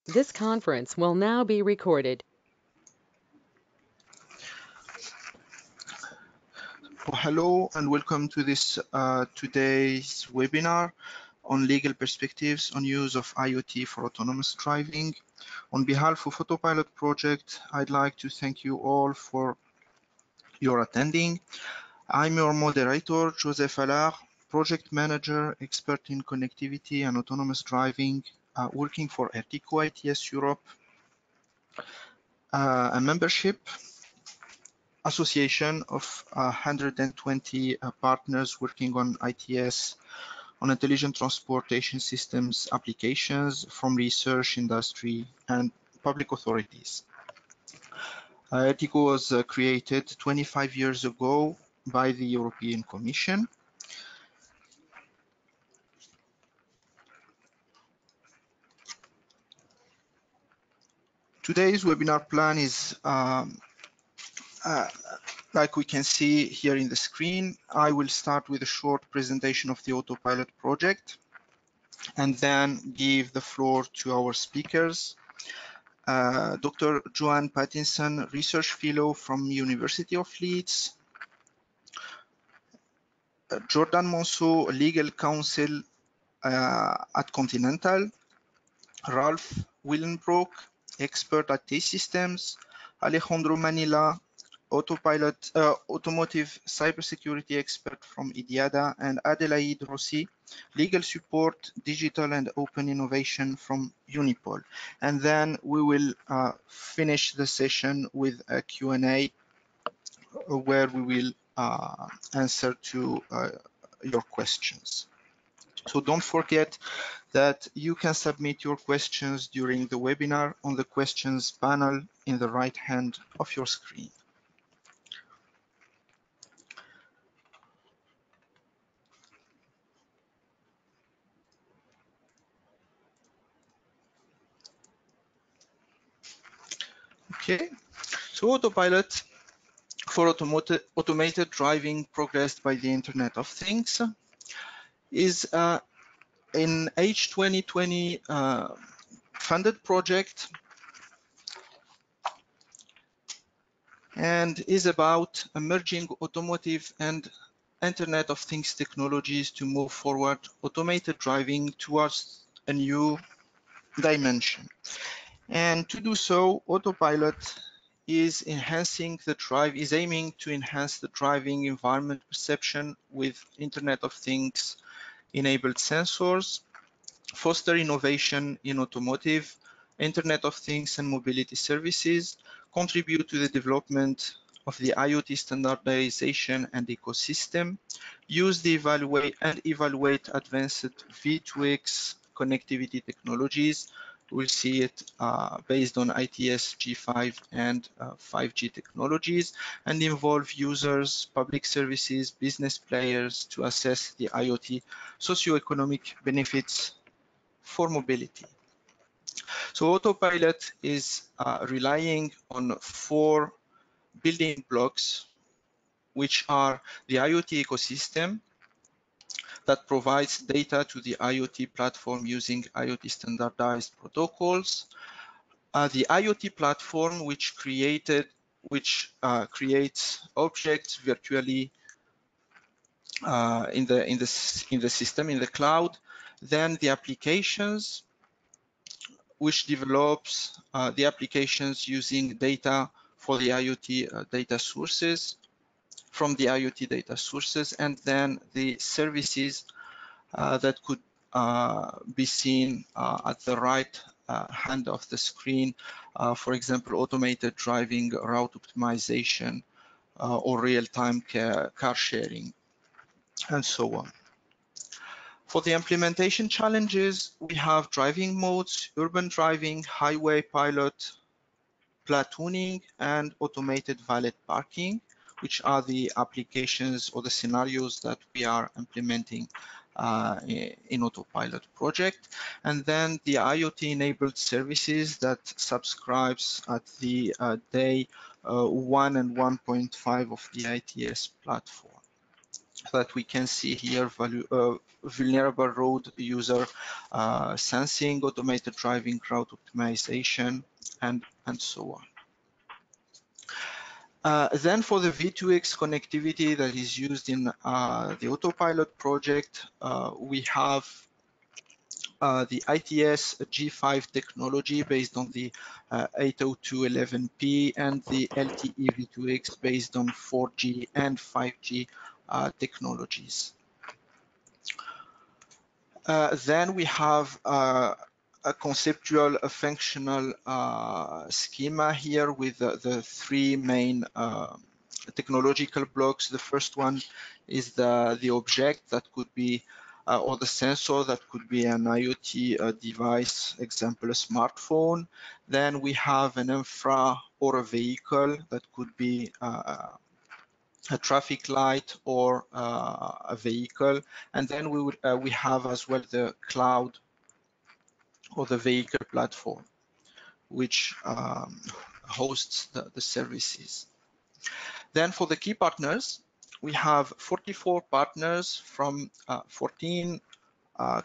This conference will now be recorded. Well, hello and welcome to this today's webinar on legal perspectives on use of IoT for autonomous driving. On behalf of AUTOPILOT project, I'd like to thank you all for your attending. I'm your moderator, Joseph Allard, project manager, expert in connectivity and autonomous driving, working for Ertico ITS Europe, a membership association of 120 partners working on ITS, on intelligent transportation systems applications from research, industry, and public authorities. ETICO was created 25 years ago by the European Commission. Today's webinar plan is like we can see here in the screen. I will start with a short presentation of the AUTOPILOT project and then give the floor to our speakers. Dr. Joanne Pattinson, Research Fellow from University of Leeds. Jordan Monceau, Legal Counsel at Continental. Ralph Willenbroek, Expert at T-Systems. Alejandro Manila, Automotive Cybersecurity Expert from IDIADA. And Adelaide Rossi, Legal Support, Digital and Open Innovation from Unipol. And then we will finish the session with a Q&A where we will answer to your questions. So don't forget that you can submit your questions during the webinar on the questions panel in the right hand of your screen. Okay, so AUTOPILOT for automated driving progressed by the Internet of Things is in H2020 funded project and is about emerging automotive and Internet of Things technologies to move forward automated driving towards a new dimension. And to do so, AUTOPILOT is aiming to enhance the driving environment perception with Internet of Things enabled sensors, foster innovation in automotive, Internet of Things and mobility services, contribute to the development of the IoT standardization and ecosystem, evaluate advanced V2X connectivity technologies. We'll see it based on ITS G5 and 5G technologies, and involve users, public services, business players to assess the IoT socioeconomic benefits for mobility. So AUTOPILOT is relying on 4 building blocks, which are the IoT ecosystem that provides data to the IoT platform using IoT standardized protocols, the IoT platform which creates objects virtually in the system, in the cloud, then the applications which develops the applications using data for the IoT data sources, from the IoT data sources, and then the services that could be seen at the right hand of the screen, for example, automated driving, route optimization, or real-time car sharing, and so on. For the implementation challenges, we have driving modes, urban driving, highway pilot, platooning, and automated valet parking, which are the applications or the scenarios that we are implementing in AUTOPILOT project. And then the IoT-enabled services that subscribes at the day 1 and 1.5 of the ITS platform. that we can see here: vulnerable road user sensing, automated driving, route optimization, and so on. Then for the V2X connectivity that is used in the Autopilot project, we have the ITS G5 technology based on the 802.11p and the LTE V2X based on 4G and 5G technologies. Then we have a conceptual, a functional schema here with the three main technological blocks. The first one is the object that could be, or the sensor that could be an IoT device, example, a smartphone. Then we have an infra or a vehicle that could be a traffic light or a vehicle, and then we have as well the cloud or the vehicle platform, which hosts the services. Then for the key partners, we have 44 partners from 14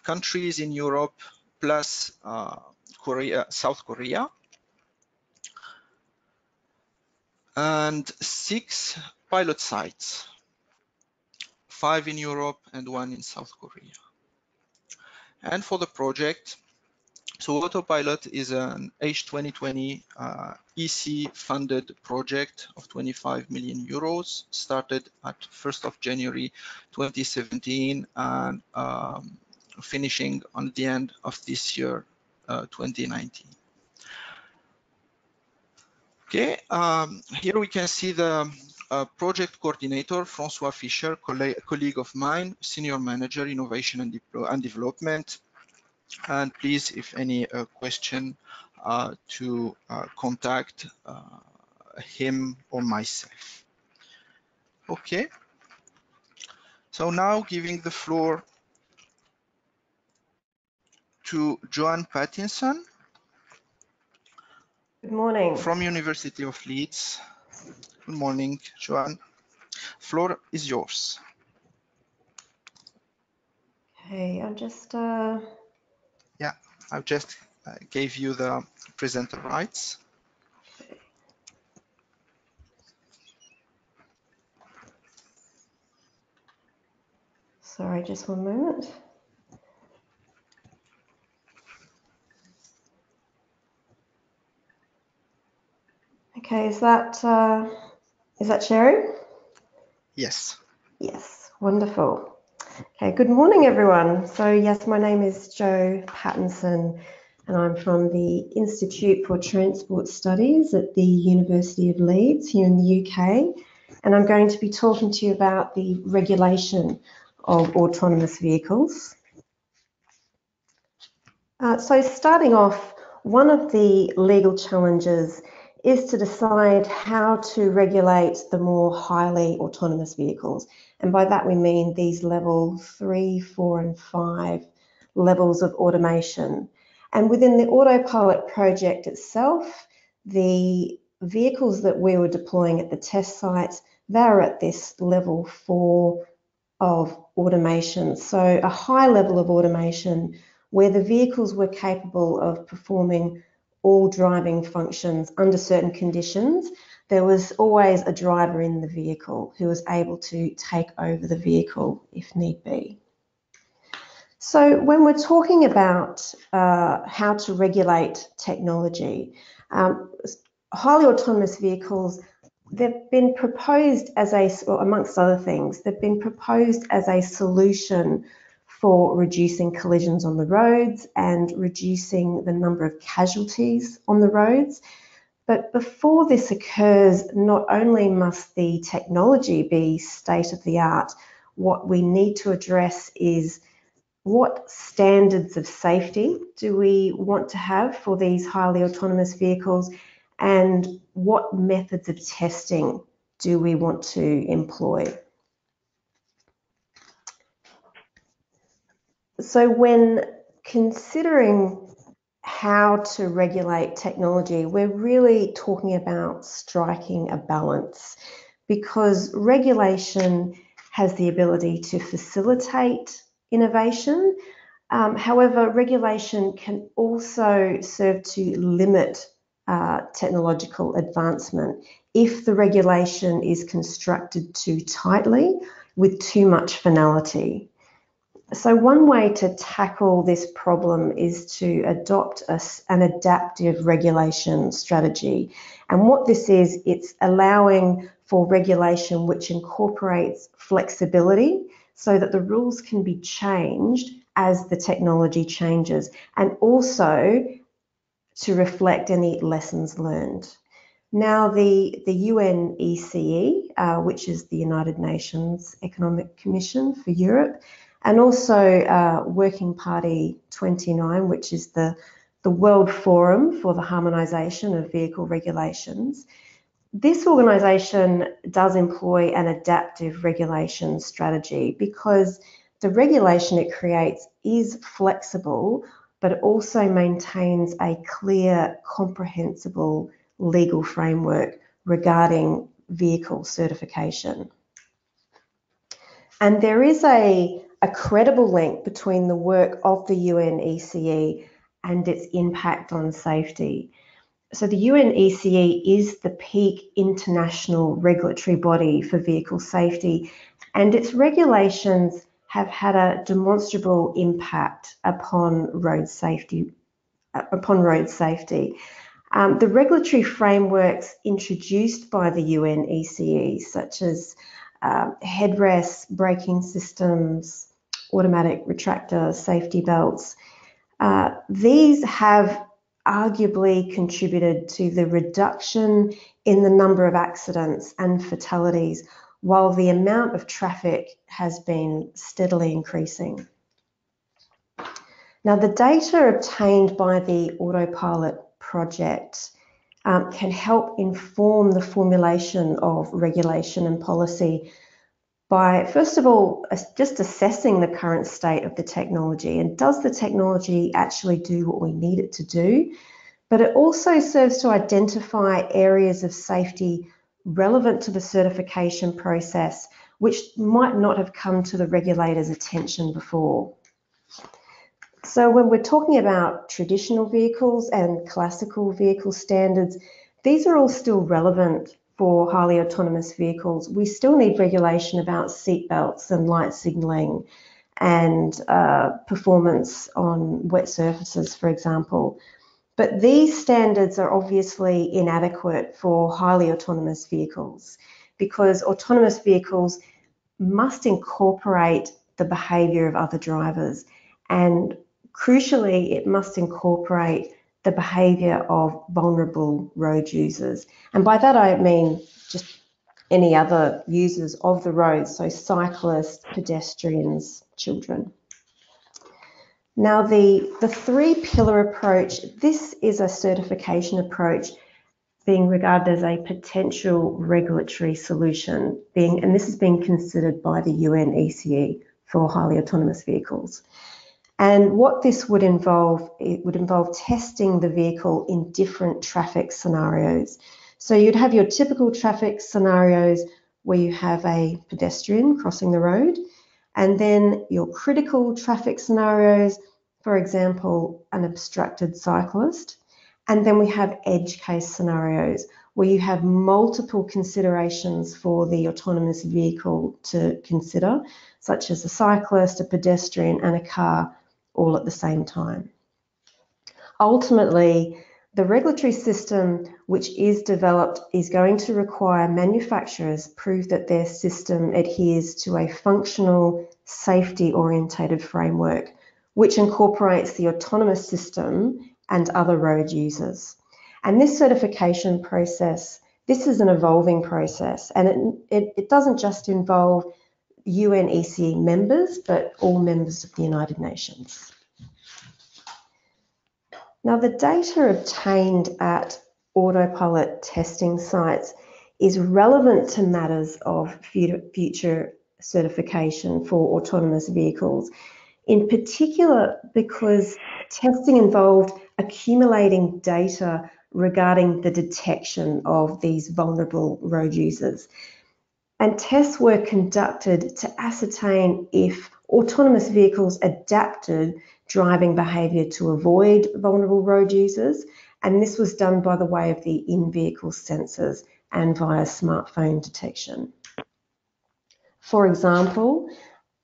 countries in Europe, plus South Korea, and 6 pilot sites, 5 in Europe and 1 in South Korea. And for the project, so Autopilot is an H2020 EC funded project of 25 million euros, started at 1st of January 2017 and finishing on the end of this year, 2019. Okay, here we can see the project coordinator, Francois Fischer, colleague of mine, senior manager, innovation and development. And please, if any question, to contact him or myself. Okay. So now giving the floor to Joanne Pattinson. Good morning. From University of Leeds. Good morning, Joanne. Floor is yours. Okay, I'm just... Yeah, I've just gave you the presenter rights. Sorry, just one moment. Okay, is that sharing? Yes. Yes, wonderful. Okay, good morning, everyone. So yes, my name is Jo Pattinson, and I'm from the Institute for Transport Studies at the University of Leeds here in the UK, and I'm going to be talking to you about the regulation of autonomous vehicles. So starting off, one of the legal challenges is to decide how to regulate the more highly autonomous vehicles. And by that we mean these level 3, 4 and 5 levels of automation. And within the Autopilot project itself, the vehicles that we were deploying at the test sites, they're at this level 4 of automation. So a high level of automation where the vehicles were capable of performing all driving functions under certain conditions. There was always a driver in the vehicle who was able to take over the vehicle if need be. So when we're talking about how to regulate technology, highly autonomous vehicles, they've been proposed as amongst other things, they've been proposed as a solution for reducing collisions on the roads and reducing the number of casualties on the roads. But before this occurs, not only must the technology be state of the art, what we need to address is what standards of safety do we want to have for these highly autonomous vehicles, and what methods of testing do we want to employ? So when considering how to regulate technology, we're really talking about striking a balance, because regulation has the ability to facilitate innovation. However, regulation can also serve to limit technological advancement if the regulation is constructed too tightly with too much finality. So one way to tackle this problem is to adopt an adaptive regulation strategy. And what this is, it's allowing for regulation which incorporates flexibility so that the rules can be changed as the technology changes, and also to reflect any lessons learned. Now, the UNECE, which is the United Nations Economic Commission for Europe, and also Working Party 29, which is the World Forum for the Harmonisation of Vehicle Regulations. This organisation does employ an adaptive regulation strategy because the regulation it creates is flexible, but it also maintains a clear, comprehensible legal framework regarding vehicle certification. And there is a credible link between the work of the UNECE and its impact on safety. So the UNECE is the peak international regulatory body for vehicle safety, and its regulations have had a demonstrable impact upon road safety. The regulatory frameworks introduced by the UNECE, such as headrests, braking systems, automatic retractor, safety belts, these have arguably contributed to the reduction in the number of accidents and fatalities, while the amount of traffic has been steadily increasing. Now, the data obtained by the AUTOPILOT project can help inform the formulation of regulation and policy by, first of all, just assessing the current state of the technology, and does the technology actually do what we need it to do? But it also serves to identify areas of safety relevant to the certification process, which might not have come to the regulator's attention before. So when we're talking about traditional vehicles and classical vehicle standards, these are all still relevant for highly autonomous vehicles. We still need regulation about seat belts and light signalling and performance on wet surfaces, for example. But these standards are obviously inadequate for highly autonomous vehicles because autonomous vehicles must incorporate the behaviour of other drivers, and crucially, it must incorporate the behaviour of vulnerable road users. And by that I mean just any other users of the roads, so cyclists, pedestrians, children. Now, the three-pillar approach, this is a certification approach being regarded as a potential regulatory solution, and this is being considered by the UNECE for highly autonomous vehicles. And what this would involve, it would involve testing the vehicle in different traffic scenarios. So you'd have your typical traffic scenarios where you have a pedestrian crossing the road, and then your critical traffic scenarios, for example, an obstructed cyclist. And then we have edge case scenarios where you have multiple considerations for the autonomous vehicle to consider, such as a cyclist, a pedestrian, and a car, all at the same time. Ultimately, the regulatory system which is developed is going to require manufacturers prove that their system adheres to a functional, safety-orientated framework which incorporates the autonomous system and other road users. And this certification process, this is an evolving process, and it doesn't just involve UNECE members, but all members of the United Nations. Now, the data obtained at AUTOPILOT testing sites is relevant to matters of future certification for autonomous vehicles, in particular because testing involved accumulating data regarding the detection of these vulnerable road users. And tests were conducted to ascertain if autonomous vehicles adapted driving behaviour to avoid vulnerable road users, and this was done by the way of the in-vehicle sensors and via smartphone detection. For example,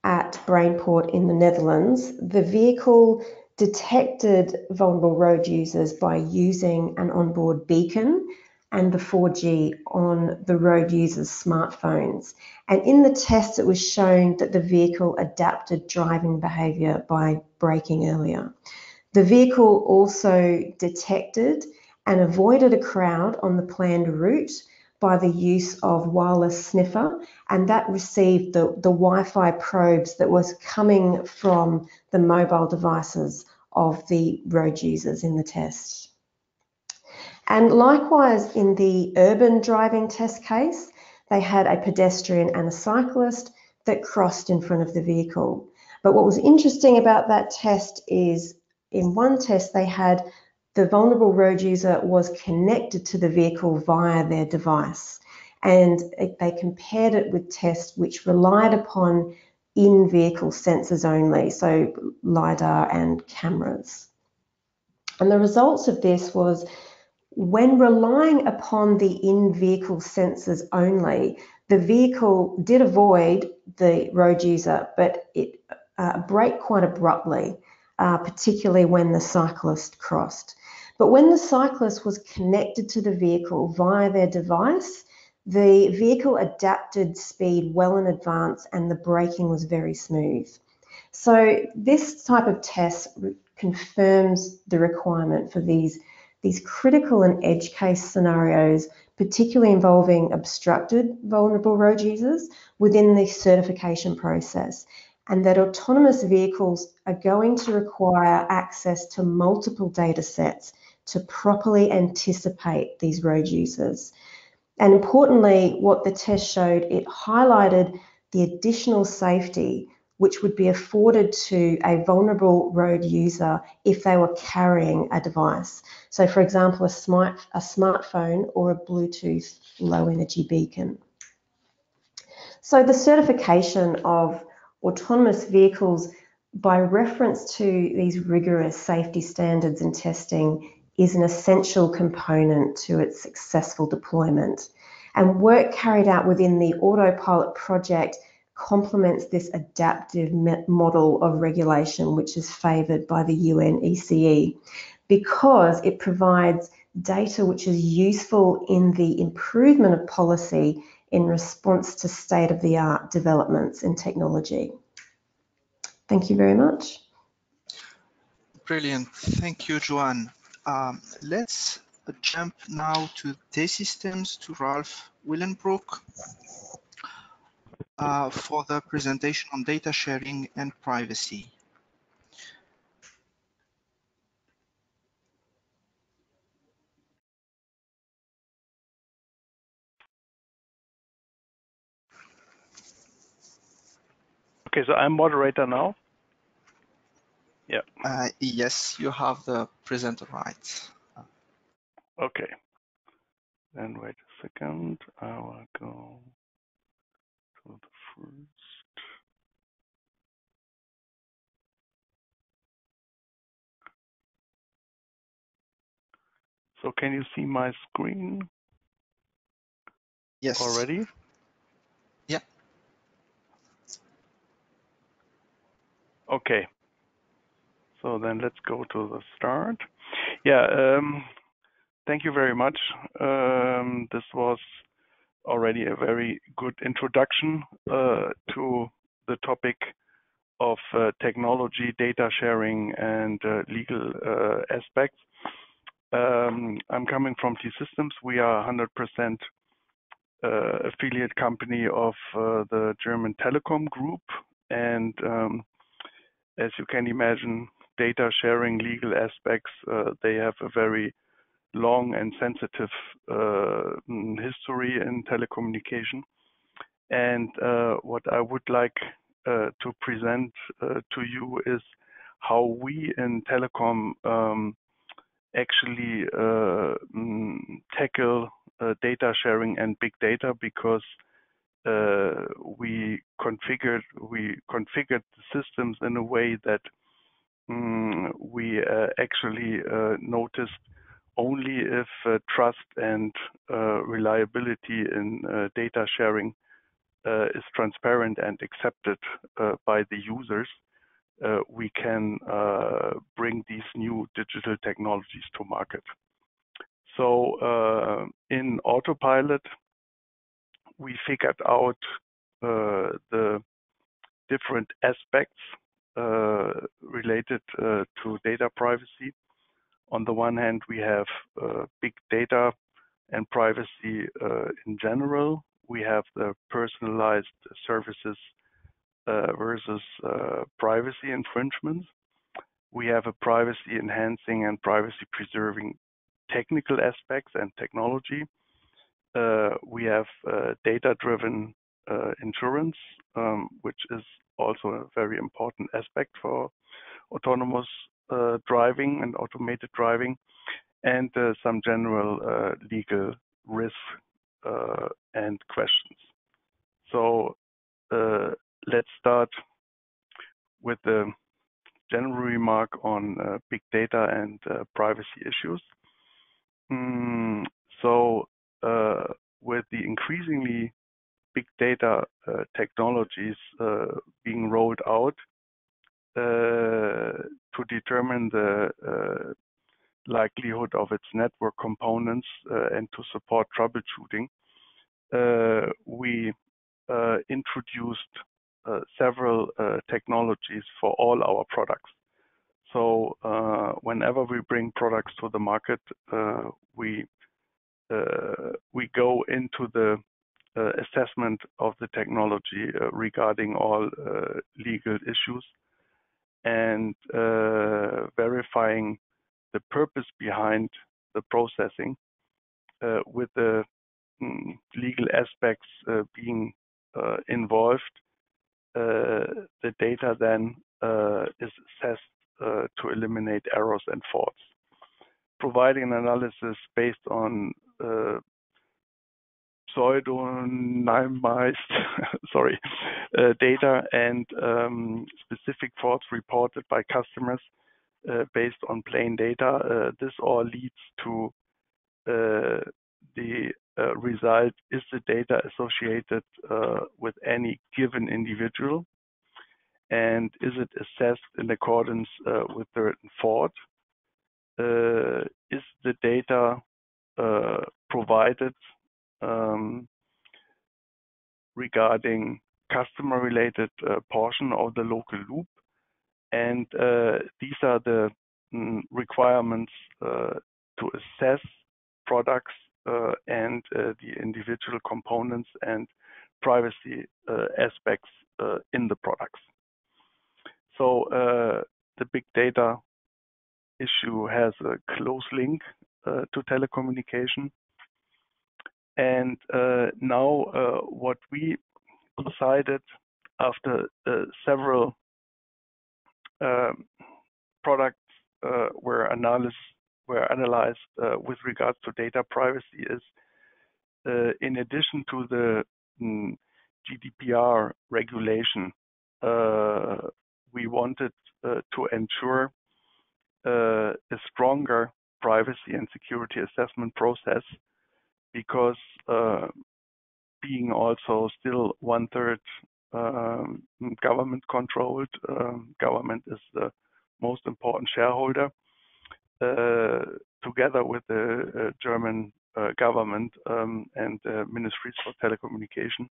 at Brainport in the Netherlands, the vehicle detected vulnerable road users by using an onboard beacon and the 4G on the road users' smartphones. And in the test, it was shown that the vehicle adapted driving behaviour by braking earlier. The vehicle also detected and avoided a crowd on the planned route by the use of wireless sniffer, and that received the Wi-Fi probes that was coming from the mobile devices of the road users in the test. And likewise, in the urban driving test case, they had a pedestrian and a cyclist that crossed in front of the vehicle. But what was interesting about that test is in one test, they had the vulnerable road user was connected to the vehicle via their device. And they compared it with tests which relied upon in-vehicle sensors only, so LiDAR and cameras. And the results of this was when relying upon the in-vehicle sensors only, the vehicle did avoid the road user, but it braked quite abruptly, particularly when the cyclist crossed. But when the cyclist was connected to the vehicle via their device, the vehicle adapted speed well in advance and the braking was very smooth. So this type of test confirms the requirement for these critical and edge case scenarios, particularly involving obstructed vulnerable road users within the certification process, and that autonomous vehicles are going to require access to multiple data sets to properly anticipate these road users. And importantly, what the test showed, it highlighted the additional safety which would be afforded to a vulnerable road user if they were carrying a device. So for example, a smartphone or a Bluetooth low energy beacon. So the certification of autonomous vehicles by reference to these rigorous safety standards and testing is an essential component to its successful deployment. And work carried out within the AUTOPILOT project complements this adaptive model of regulation, which is favoured by the UN ECE, because it provides data which is useful in the improvement of policy in response to state-of-the-art developments in technology. Thank you very much. Brilliant. Thank you, Joanne. Let's jump now to T-Systems, to Ralph Willenbrook for the presentation on data sharing and privacy. Okay, so I'm moderator now. Yeah. Yes, you have the presenter rights. Okay. Then wait a second. I will go to the first. So can you see my screen? Yes. Already? Yeah. Okay. So then let's go to the start. Yeah. Thank you very much. This was already a very good introduction to the topic of technology, data sharing, and legal aspects. I'm coming from T-Systems. We are 100% affiliate company of the German Telecom Group, and as you can imagine, data sharing, legal aspects, they have a very long and sensitive history in telecommunication. And what I would like to present to you is how we in telecom actually tackle data sharing and big data, because we configured the systems in a way that we actually noticed only if trust and reliability in data sharing is transparent and accepted by the users, we can bring these new digital technologies to market. So in Autopilot, we figured out the different aspects related to data privacy. On the one hand, we have big data and privacy in general. We have the personalized services versus privacy infringements. We have a privacy enhancing and privacy preserving technical aspects and technology. We have data-driven insurance, which is also a very important aspect for autonomous driving and automated driving, and some general legal risk and questions. So let's start with the general remark on big data and privacy issues. So with the increasingly big data technologies being rolled out to determine the likelihood of its network components and to support troubleshooting, we introduced several technologies for all our products. So whenever we bring products to the market, we go into the assessment of the technology regarding all legal issues and verifying the purpose behind the processing with the legal aspects being involved. The data then is assessed to eliminate errors and faults, providing an analysis based on pseudonymized data and specific faults reported by customers based on plain data. This all leads to the result: is the data associated with any given individual, and is it assessed in accordance with the written fault? Is the data provided regarding customer-related portion of the local loop? And these are the requirements to assess products and the individual components and privacy aspects in the products. So the big data issue has a close link to telecommunication. And now what we decided after several products were analyzed with regards to data privacy is, in addition to the GDPR regulation, we wanted to ensure a stronger privacy and security assessment process, because being also still 1/3 government controlled, government is the most important shareholder, together with the German government and ministries for telecommunication.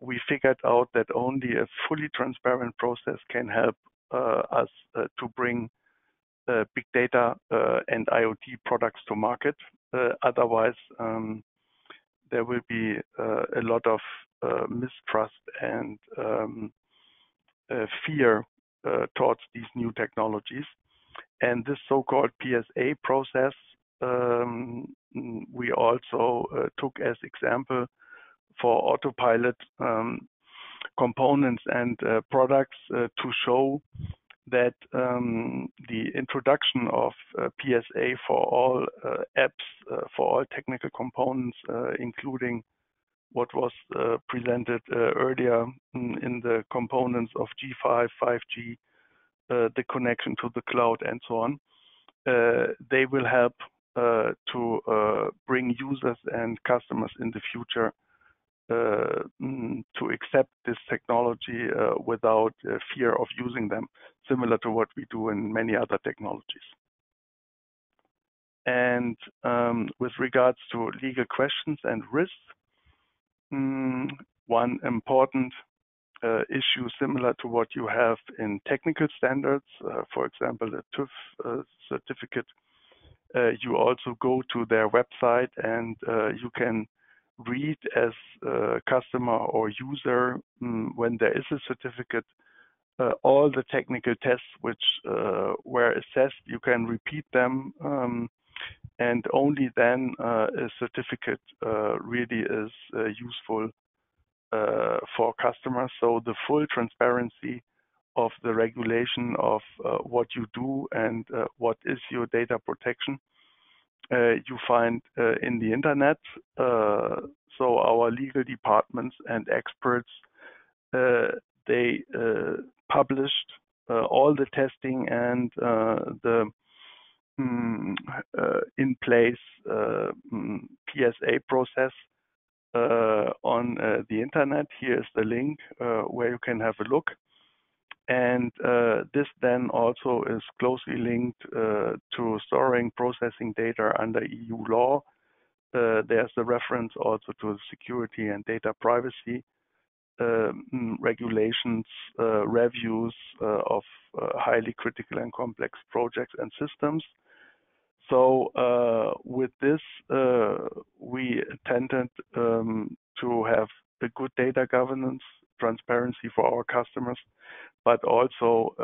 We figured out that only a fully transparent process can help us to bring big data and IoT products to market. Otherwise, there will be a lot of mistrust and fear towards these new technologies. And this so-called PSA process, we also took as example for Autopilot components and products to show that the introduction of PSA for all apps, for all technical components, including what was presented earlier in the components of G5, 5G, the connection to the cloud, and so on. They will help to bring users and customers in the future to accept this technology without fear of using them, similar to what we do in many other technologies. And with regards to legal questions and risks, one important issue similar to what you have in technical standards, for example, a TÜV certificate, you also go to their website and you can read as a customer or user when there is a certificate all the technical tests which were assessed. You can repeat them, and only then a certificate really is useful for customers. So the full transparency of the regulation of what you do and what is your data protection you find in the internet. So our legal departments and experts, they published all the testing and the in place PSA process on the internet. Here's the link where you can have a look. And this then also is closely linked to storing, processing data under EU law. There's a reference also to security and data privacy regulations, reviews of highly critical and complex projects and systems. So with this, we intended to have a good data governance, transparency for our customers, but also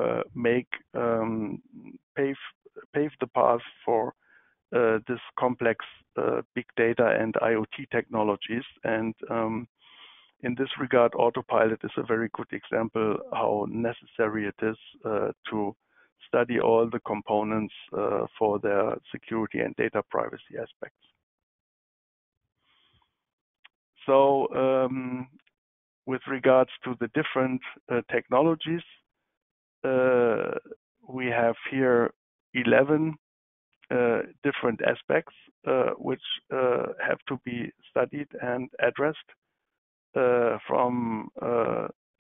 pave the path for this complex big data and IoT technologies. And in this regard, Autopilot is a very good example how necessary it is to study all the components for their security and data privacy aspects. So with regards to the different technologies, we have here 11 different aspects which have to be studied and addressed, from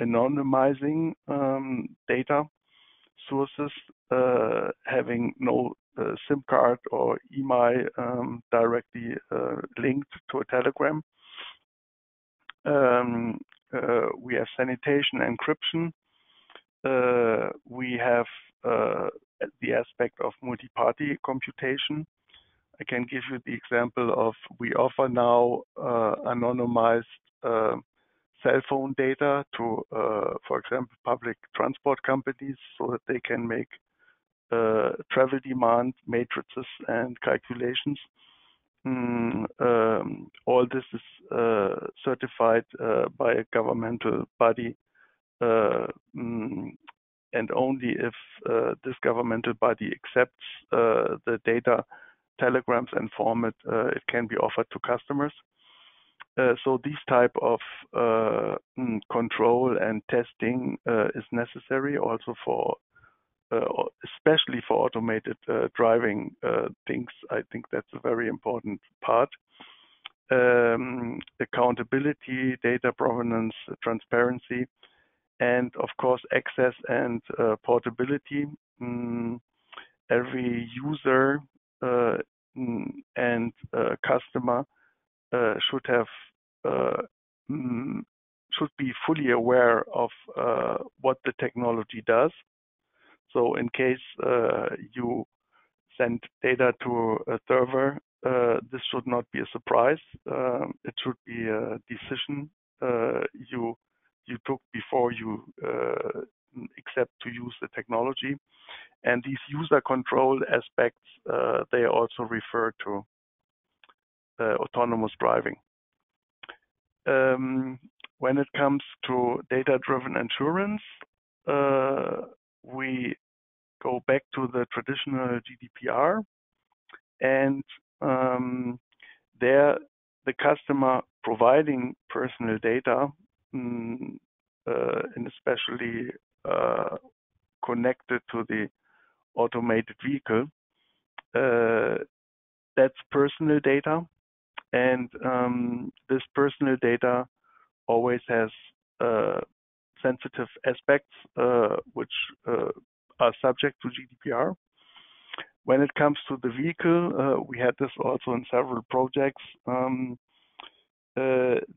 anonymizing data sources, having no SIM card or email directly linked to a telegram. We have sanitation encryption. We have the aspect of multi-party computation. I can give you the example of we offer now anonymized cell phone data to, for example, public transport companies so that they can make travel demand matrices and calculations. All this is certified by a governmental body, and only if this governmental body accepts the data, telegrams, and format, it can be offered to customers. So this type of control and testing is necessary also for, especially for automated driving things. I think that's a very important part. Accountability, data provenance, transparency, and of course access and portability. Every user and customer should be fully aware of what the technology does. So in case you send data to a server, this should not be a surprise. It should be a decision you took before you accept to use the technology. And these user control aspects, they also refer to autonomous driving. When it comes to data-driven insurance, we go back to the traditional GDPR, and there the customer providing personal data, and especially connected to the automated vehicle, that's personal data, and this personal data always has sensitive aspects which are subject to GDPR. When it comes to the vehicle, we had this also in several projects.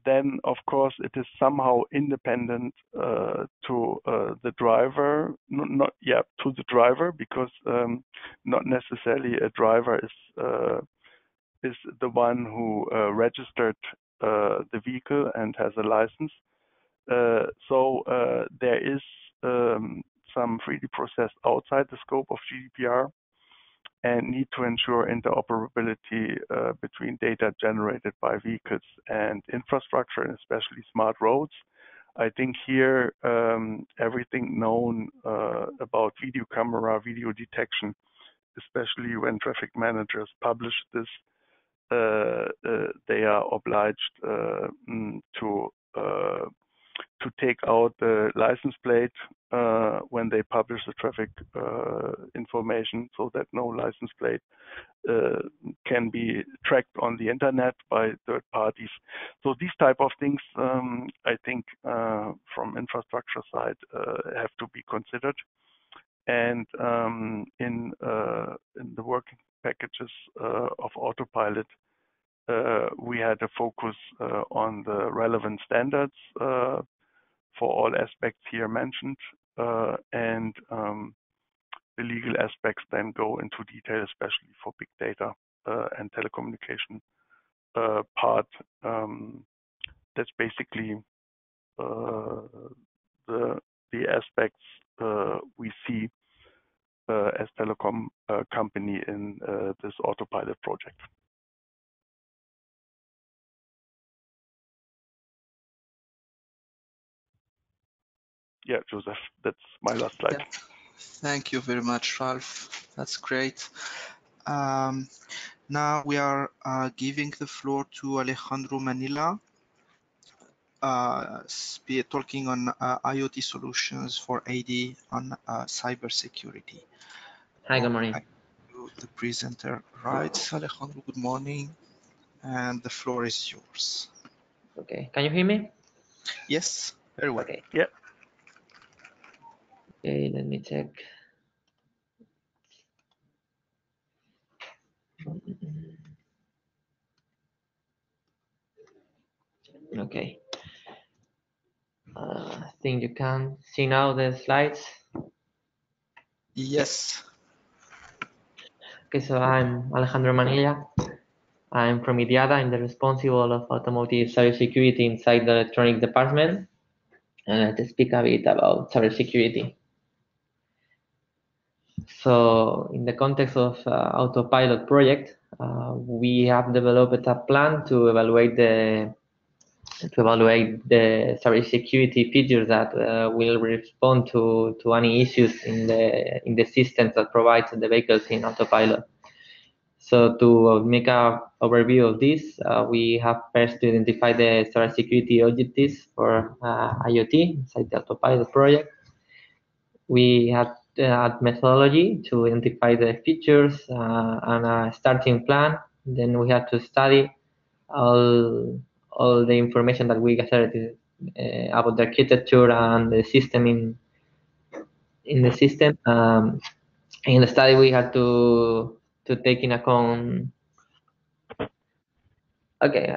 Then, of course, it is somehow independent to the driver, to the driver, because not necessarily a driver is the one who registered the vehicle and has a license. So there is some 3D process outside the scope of GDPR, and need to ensure interoperability between data generated by vehicles and infrastructure, and especially smart roads. I think here everything known about video camera, video detection, especially when traffic managers publish this, they are obliged to take out the license plate when they publish the traffic information, so that no license plate can be tracked on the internet by third parties. So these type of things, I think, from infrastructure side, have to be considered. And in the working packages of Autopilot, we had a focus on the relevant standards for all aspects here mentioned, and the legal aspects then go into detail, especially for big data and telecommunication part. That's basically the aspects we see as telecom company in this Autopilot project. Yeah, Joseph, that's my last slide. Yeah. Thank you very much, Ralph. That's great. Now we are giving the floor to Alejandro Manila, talking on IoT solutions for AD on cybersecurity. Hi, good morning. The presenter, right? Alejandro, good morning. And the floor is yours. Okay, can you hear me? Yes, very well. Okay. Yeah. Okay, let me check. Okay. I think you can see now the slides. Yes. Okay, so I'm Alejandro Manilla. I'm from IDIADA. I'm the responsible of automotive cybersecurity inside the electronic department. And I'll speak a bit about cybersecurity. So in the context of Autopilot project, we have developed a plan to evaluate the cybersecurity features that will respond to any issues in the systems that provide the vehicles in Autopilot. So to make an overview of this, we have first to identify the cybersecurity objectives for IoT inside the Autopilot project. We have methodology to identify the features and a starting plan. Then we have to study all the information that we gathered about the architecture and the system in the system. In the study, we had to take in account. Okay,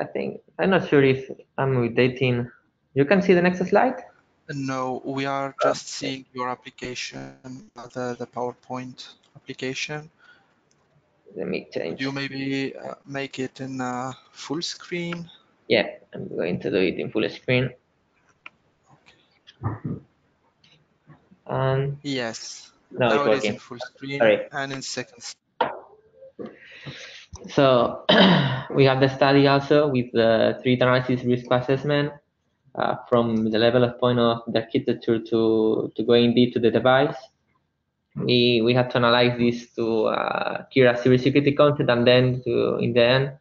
I'm not sure if I'm updating. You can see the next slide. No, we are just seeing your application, the PowerPoint application. Let me change. Could you maybe make it in full screen? Yeah, I'm going to do it in full screen. Okay. And yes, now now it's it is working. in full screen. Sorry. And in seconds. So we have the study also with the threat analysis risk assessment from the level of point of the architecture to going deep to the device. We have to analyze this to clear a cybersecurity concept, and then in the end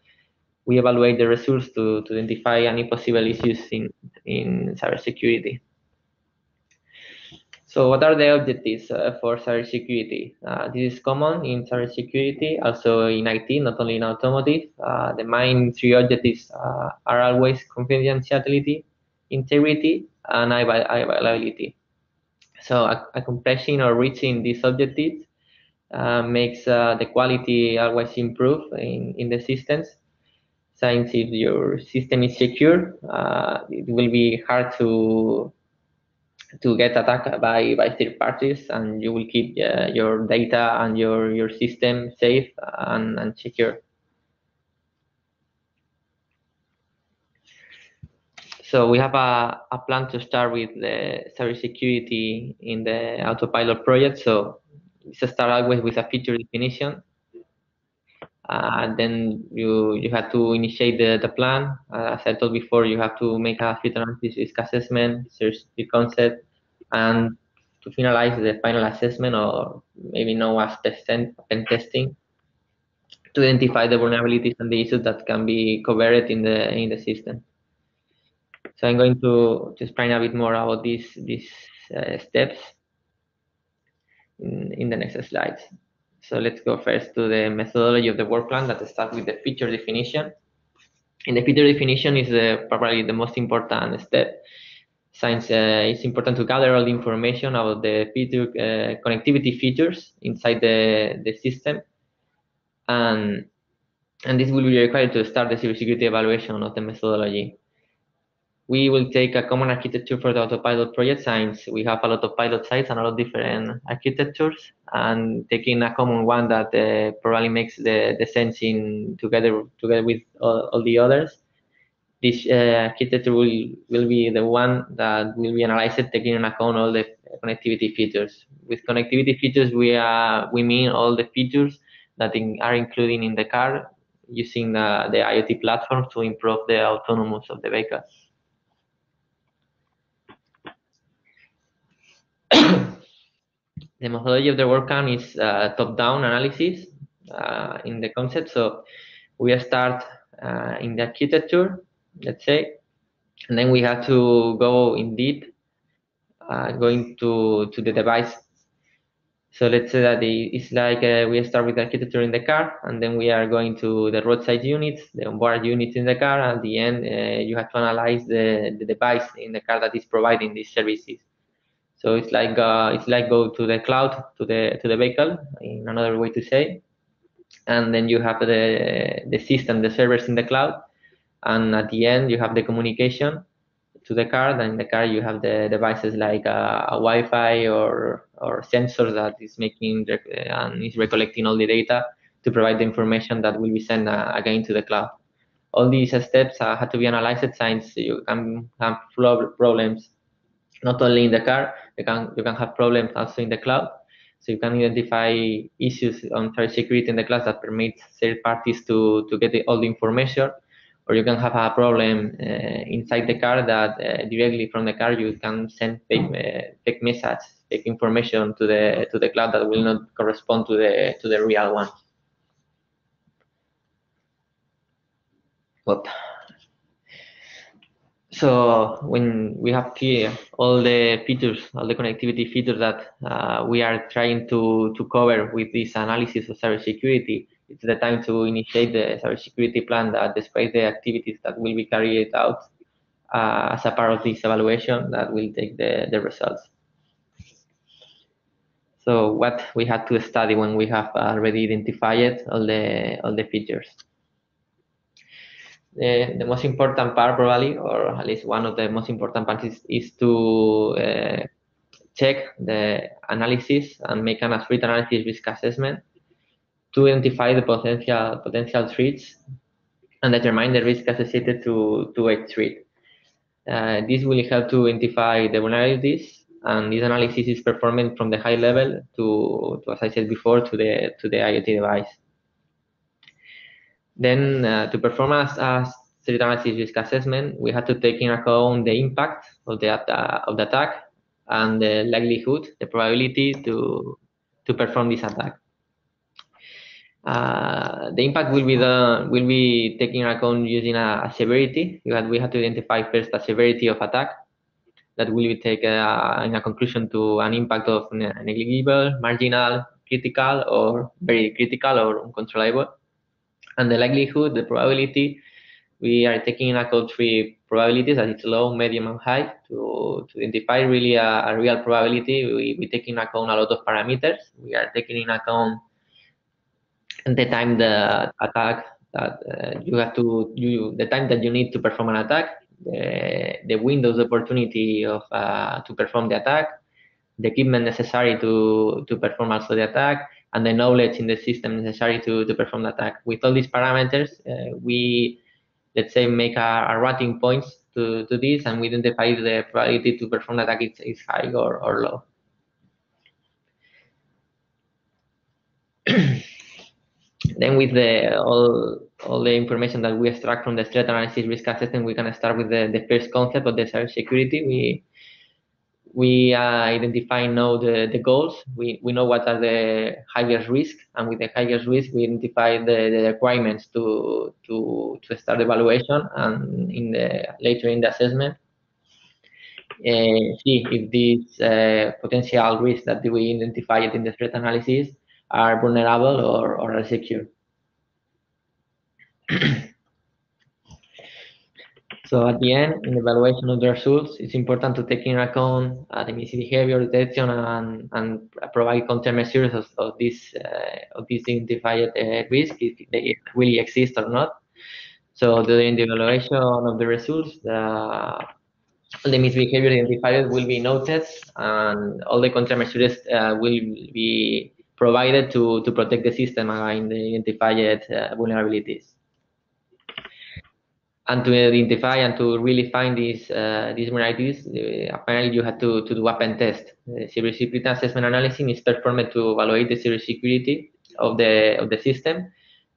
we evaluate the results to identify any possible issues in cybersecurity. So what are the objectives for cybersecurity? This is common in cybersecurity, also in IT, not only in automotive. The main three objectives are always confidentiality, integrity, and availability. So accomplishing or reaching these objectives makes the quality always improve in the systems. Since if your system is secure, it will be hard to get attacked by third parties, and you will keep your data and your system safe and secure. So we have a plan to start with the cybersecurity in the AUTOPILOT project. So let's start always with a feature definition. Then you have to initiate the plan. As I told before, you have to make a threat analysis risk assessment, search the concept, and to finalize the final assessment, or maybe known as pen testing, to identify the vulnerabilities and the issues that can be covered in the system. So I'm going to explain a bit more about these steps in the next slides. So let's go first to the methodology of the work plan that starts with the feature definition. And the feature definition is probably the most important step, since it's important to gather all the information about the feature, connectivity features inside the system, and this will be required to start the cybersecurity evaluation of the methodology. We will take a common architecture for the AUTOPILOT project, since we have a lot of pilot sites and a lot of different architectures, and taking a common one that probably makes the sense together with all the others. This architecture will be the one that will be analyzed taking into account all the connectivity features. With connectivity features, we mean all the features that are included in the car, using the IoT platform to improve the autonomous of the vehicle. The methodology of the work plan is top-down analysis in the concept. So we start in the architecture, let's say, and then we have to go in deep, going to the device. So let's say that it's like we start with the architecture in the car, and then we are going to the roadside units, the onboard units in the car. At the end, you have to analyze the device in the car that is providing these services. So it's like go to the cloud, to the vehicle, in another way to say, and then you have the system, the servers in the cloud, and at the end you have the communication to the car. Then in the car you have the devices like a Wi-Fi or sensors that is making and is recollecting all the data to provide the information that will be sent again to the cloud. All these steps have to be analyzed, since you can have problems not only in the car, you can have problems also in the cloud. So you can identify issues on cybersecurity in the cloud that permit third parties to get all the information, or you can have a problem inside the car that directly from the car you can send fake message, fake information to the cloud that will not correspond to the real one. But so when we have clear all the features, all the connectivity features that we are trying to cover with this analysis of cybersecurity, it's the time to initiate the cybersecurity plan that displays the activities that will be carried out as a part of this evaluation that will take the results. So what we had to study when we have already identified all the features. The most important part, probably, or at least one of the most important parts, is to check the analysis and make an threat analysis risk assessment to identify the potential threats and determine the risk associated to a threat. This will help to identify the vulnerabilities, and this analysis is performed from the high level to as I said before, to the IoT device. Then to perform as threat analysis risk assessment, we have to take into account the impact of the attack and the likelihood, the probability to perform this attack. The impact will be taken into account using a severity. We have to identify first a severity of attack that will be taken in a conclusion to an impact of negligible, marginal, critical, or very critical or uncontrollable. And the likelihood, the probability, we are taking into account 3 probabilities, that it's low, medium, and high. To identify really a real probability, we take into account a lot of parameters. We are taking into account the time the attack that the time that you need to perform an attack, the windows opportunity of to perform the attack, the equipment necessary to perform also the attack, and the knowledge in the system necessary to perform the attack. With all these parameters, we, let's say, make a rating points to this, and we identify the probability to perform the attack is high or low. Then with all the information that we extract from the threat analysis risk assessment, we can start with the first concept of the cybersecurity. We identify now the goals. We know what are the highest risk, and with the highest risk, we identify the requirements to start the evaluation, and later in the assessment, see if these potential risks that we identified in the threat analysis are vulnerable or are secure. So at the end, in the evaluation of the results, it's important to take into account the misbehavior detection and provide countermeasures of this identified risk, if they really exist or not. So during the evaluation of the results, the misbehavior identified will be noted, and all the countermeasures will be provided to protect the system against the identified vulnerabilities. And to identify and to really find these vulnerabilities, finally you have to do a pen test. The cybersecurity assessment analysis is performed to evaluate the cybersecurity of the system,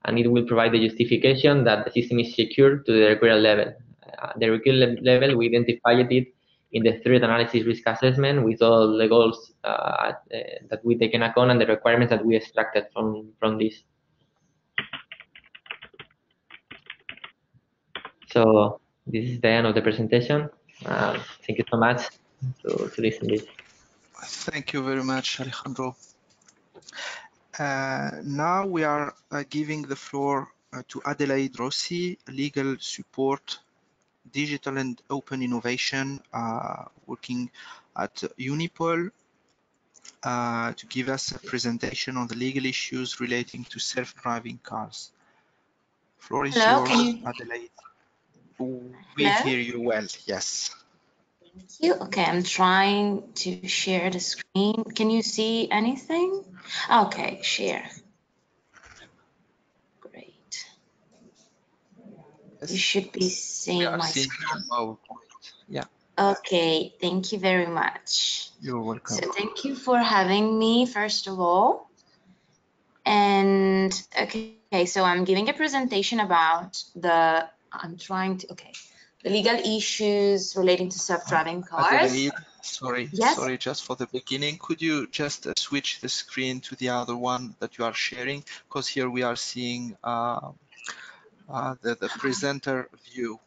and it will provide the justification that the system is secure to the required level. The required level, we identified it in the threat analysis risk assessment with all the goals that we take in account and the requirements that we extracted from this. So this is the end of the presentation. Thank you so much to listen to this. Thank you very much, Alejandro. Now we are giving the floor to Adelaide Rossi, Legal Support, Digital and Open Innovation, working at Unipol, to give us a presentation on the legal issues relating to self-driving cars. Floor is yours, Adelaide. We hear you well, yes. Thank you. Okay, I'm trying to share the screen. Can you see anything? Okay, share. Great. Yes. You should be seeing my screen. PowerPoint. Yeah. Okay, thank you very much. You're welcome. So thank you for having me, first of all. And okay, so I'm giving a presentation about the legal issues relating to self-driving cars. Adelaide, sorry, yes? Sorry, just for the beginning, could you just switch the screen to the other one that you are sharing? Because here we are seeing the presenter view.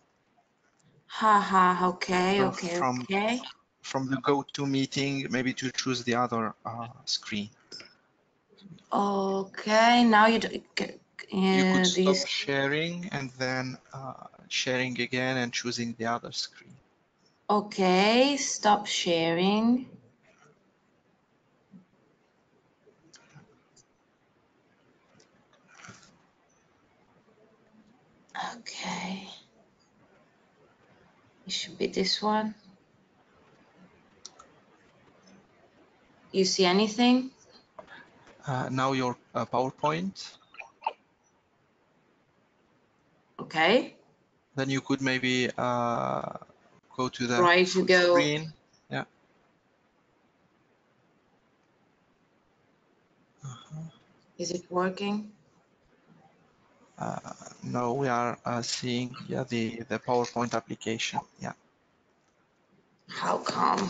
Okay, So okay. From the GoToMeeting, maybe to choose the other screen. Okay, now you could stop sharing and then sharing again and choosing the other screen. Okay, stop sharing. Okay. It should be this one. You see anything? Now your PowerPoint. Okay. Then you could maybe go to the Try to go. Screen. Yeah. Is it working? No, we are seeing the PowerPoint application. Yeah. How come?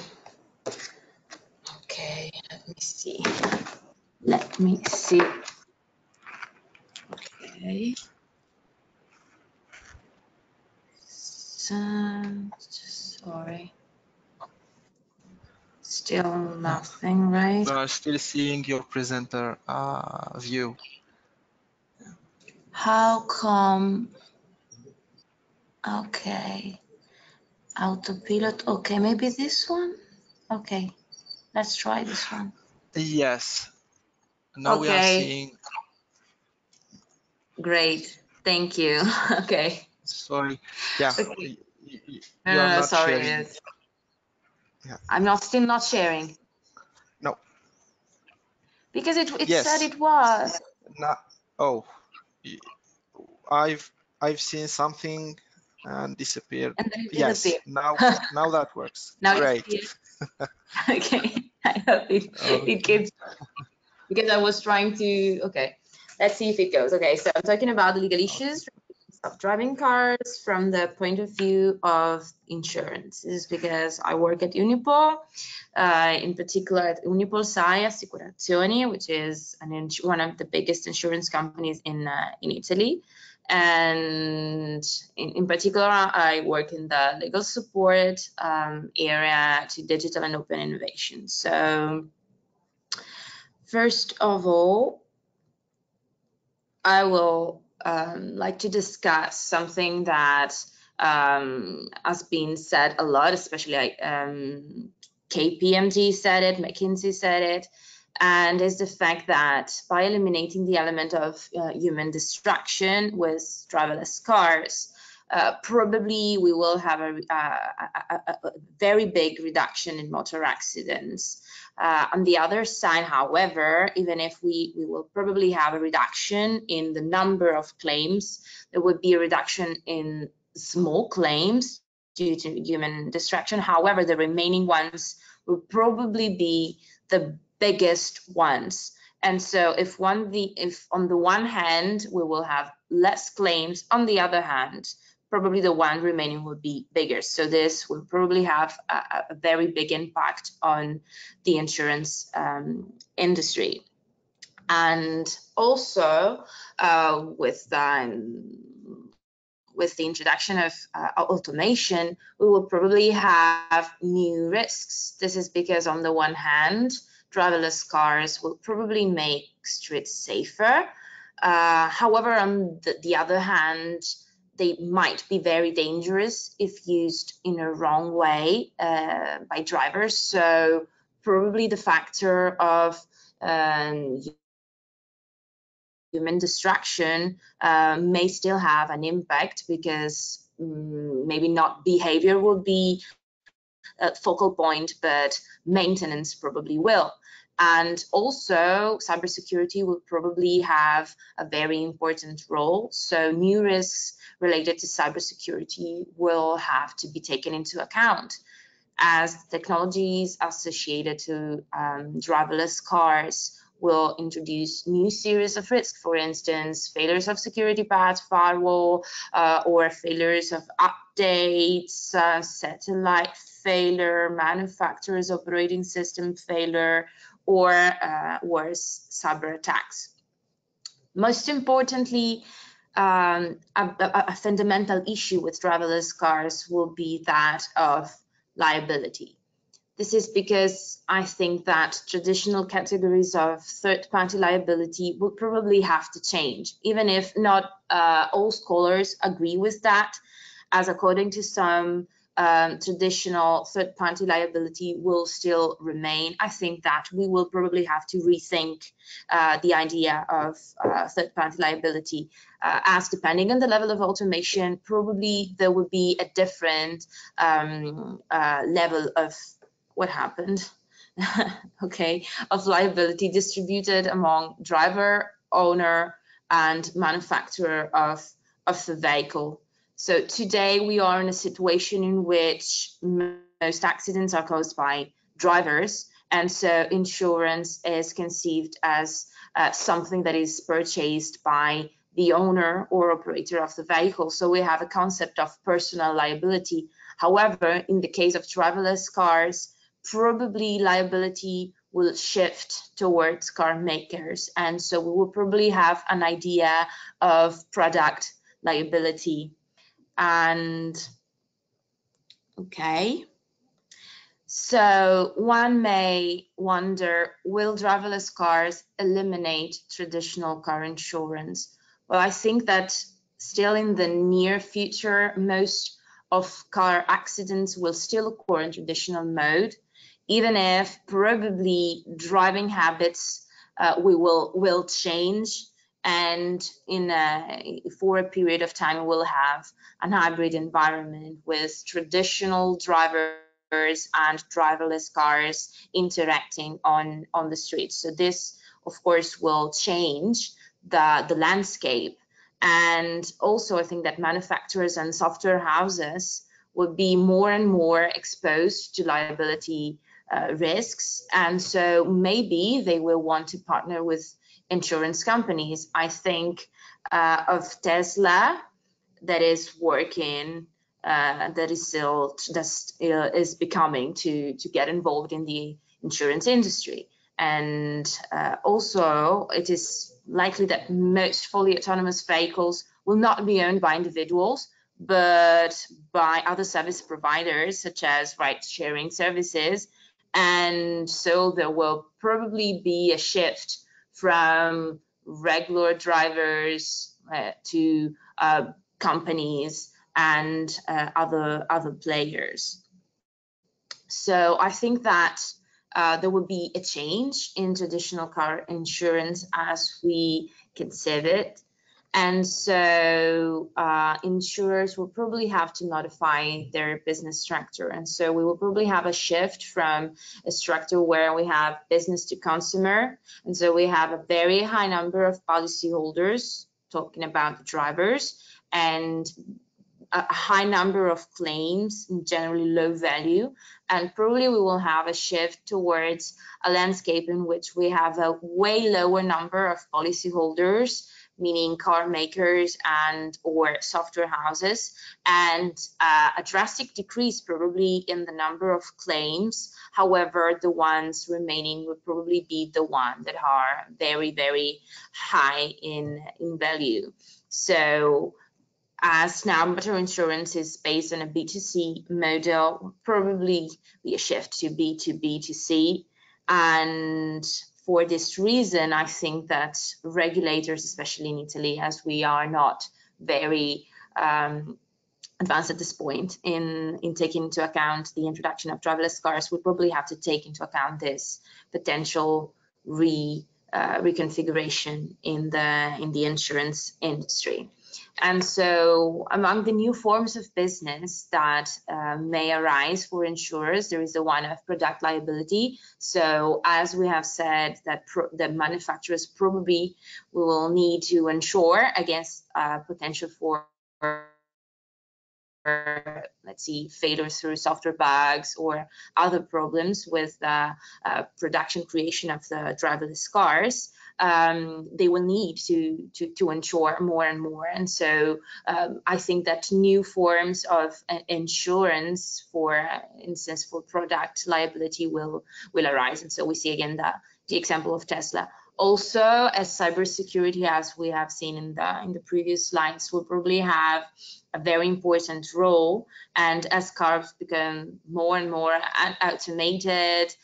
Okay, let me see. Okay. So, sorry. Still nothing, right? We are still seeing your presenter view. How come? Okay. Autopilot. Okay, maybe this one? Okay, let's try this one. Yes. Now we are Okay, seeing. great. Thank you. Okay. Sorry. Yeah. Okay. You are No, not sorry. sharing. Yeah. I'm still not sharing. No. Because it said Yes. it was. Not. Oh. I've seen something and disappeared. And then it Yes. disappeared. Now that works. Now it's Great. here. Okay. I hope it keeps, because I was trying to, okay, let's see if it goes. Okay, so I'm talking about the legal issues of driving cars from the point of view of insurance. This is because I work at Unipol, in particular at Unipol SAE Assicurazioni, which is one of the biggest insurance companies in Italy. And in particular, I work in the legal support area to digital and open innovation. So first of all, I will like to discuss something that has been said a lot, especially KPMG said it, McKinsey said it, and is the fact that by eliminating the element of human distraction with driverless cars, probably we will have a very big reduction in motor accidents. On the other side, however, even if we will probably have a reduction in the number of claims, there would be a reduction in small claims due to human distraction. However, the remaining ones will probably be the biggest ones. And so if on the one hand we will have less claims, on the other hand, probably the one remaining will be bigger. So this will probably have a very big impact on the insurance industry. And also with the introduction of automation, we will probably have new risks. This is because on the one hand, driverless cars will probably make streets safer. However, on the other hand, they might be very dangerous if used in a wrong way by drivers. So probably the factor of human distraction may still have an impact, because maybe not behavior will be a focal point, but maintenance probably will. And also cybersecurity will probably have a very important role. So new risks related to cybersecurity will have to be taken into account, as technologies associated to driverless cars will introduce new series of risks. For instance, failures of security path, firewall, or failures of updates, satellite failure, manufacturer's operating system failure, or worse, cyber attacks. Most importantly, a fundamental issue with driverless cars will be that of liability. This is because I think that traditional categories of third-party liability will probably have to change, even if not all scholars agree with that, as according to some, traditional third-party liability will still remain. I think that we will probably have to rethink the idea of third-party liability, as depending on the level of automation, probably there will be a different level of what happened, okay, of liability distributed among driver, owner, and manufacturer of the vehicle. So today we are in a situation in which most accidents are caused by drivers, and so insurance is conceived as something that is purchased by the owner or operator of the vehicle. So we have a concept of personal liability. However, in the case of driverless cars, probably liability will shift towards car makers, and so we will probably have an idea of product liability. And okay, so one may wonder, will driverless cars eliminate traditional car insurance? Well, I think that still in the near future, most of car accidents will still occur in traditional mode, even if probably driving habits will change, and for a period of time we'll have an hybrid environment with traditional drivers and driverless cars interacting on the streets. So this, of course, will change the landscape. And also I think that manufacturers and software houses will be more and more exposed to liability risks, and so maybe they will want to partner with insurance companies. I think of Tesla, that is working, that is still is becoming to get involved in the insurance industry. And also it is likely that most fully autonomous vehicles will not be owned by individuals, but by other service providers such as ride-sharing services. And so there will probably be a shift from regular drivers to companies and other players. So I think that there will be a change in traditional car insurance as we conceive it. And so insurers will probably have to modify their business structure. And so we will probably have a shift from a structure where we have business to consumer. And so we have a very high number of policyholders, talking about the drivers, and a high number of claims, generally low value. And probably we will have a shift towards a landscape in which we have a way lower number of policyholders, meaning car makers and or software houses, and a drastic decrease probably in the number of claims. However, the ones remaining would probably be the ones that are very, very high in value. So as now motor insurance is based on a B2C model, probably be a shift to B2B2C. And for this reason, I think that regulators, especially in Italy, as we are not very advanced at this point in taking into account the introduction of driverless cars, we probably have to take into account this potential reconfiguration in the insurance industry. And so among the new forms of business that may arise for insurers, there is the one of product liability. So as we have said, that the manufacturers probably will need to insure against potential for, let's see, failures through software bugs or other problems with the production creation of the driverless cars. They will need to insure more and more. And so I think that new forms of insurance, for instance, for product liability will arise. And so we see again the example of Tesla. Also, as cybersecurity, as we have seen in the previous slides, will probably have a very important role. And as cars become more and more automated,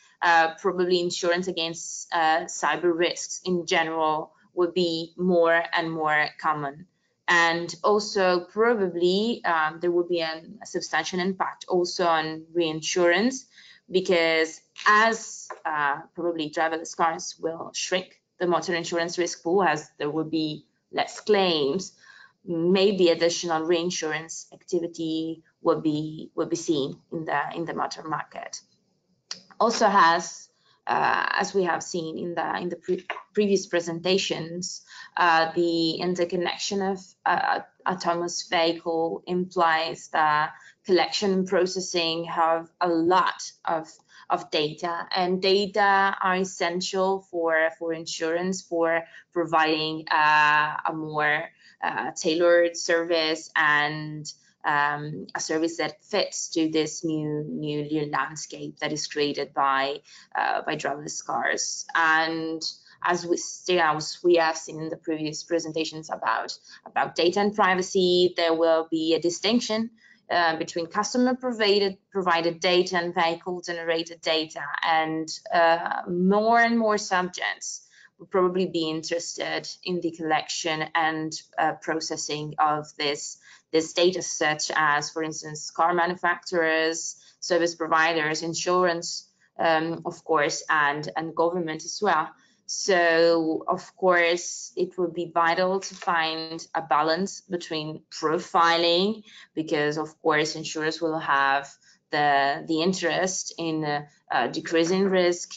probably insurance against cyber risks in general would be more and more common. And also probably there will be a substantial impact also on reinsurance, because as probably driverless cars will shrink the motor insurance risk pool, as there will be less claims, maybe additional reinsurance activity will be seen in the motor market. Also has, as we have seen in the previous presentations, the interconnection of autonomous vehicle implies the collection and processing have a lot of data, and data are essential for insurance, for providing a more tailored service and a service that fits to this new landscape that is created by driverless cars. And as we have seen in the previous presentations about data and privacy, there will be a distinction between customer provided data and vehicle generated data, and more and more subjects will probably be interested in the collection and processing of this data, such as, for instance, car manufacturers, service providers, insurance, of course, and government as well. So, of course, it would be vital to find a balance between profiling, because, of course, insurers will have the interest in decreasing risk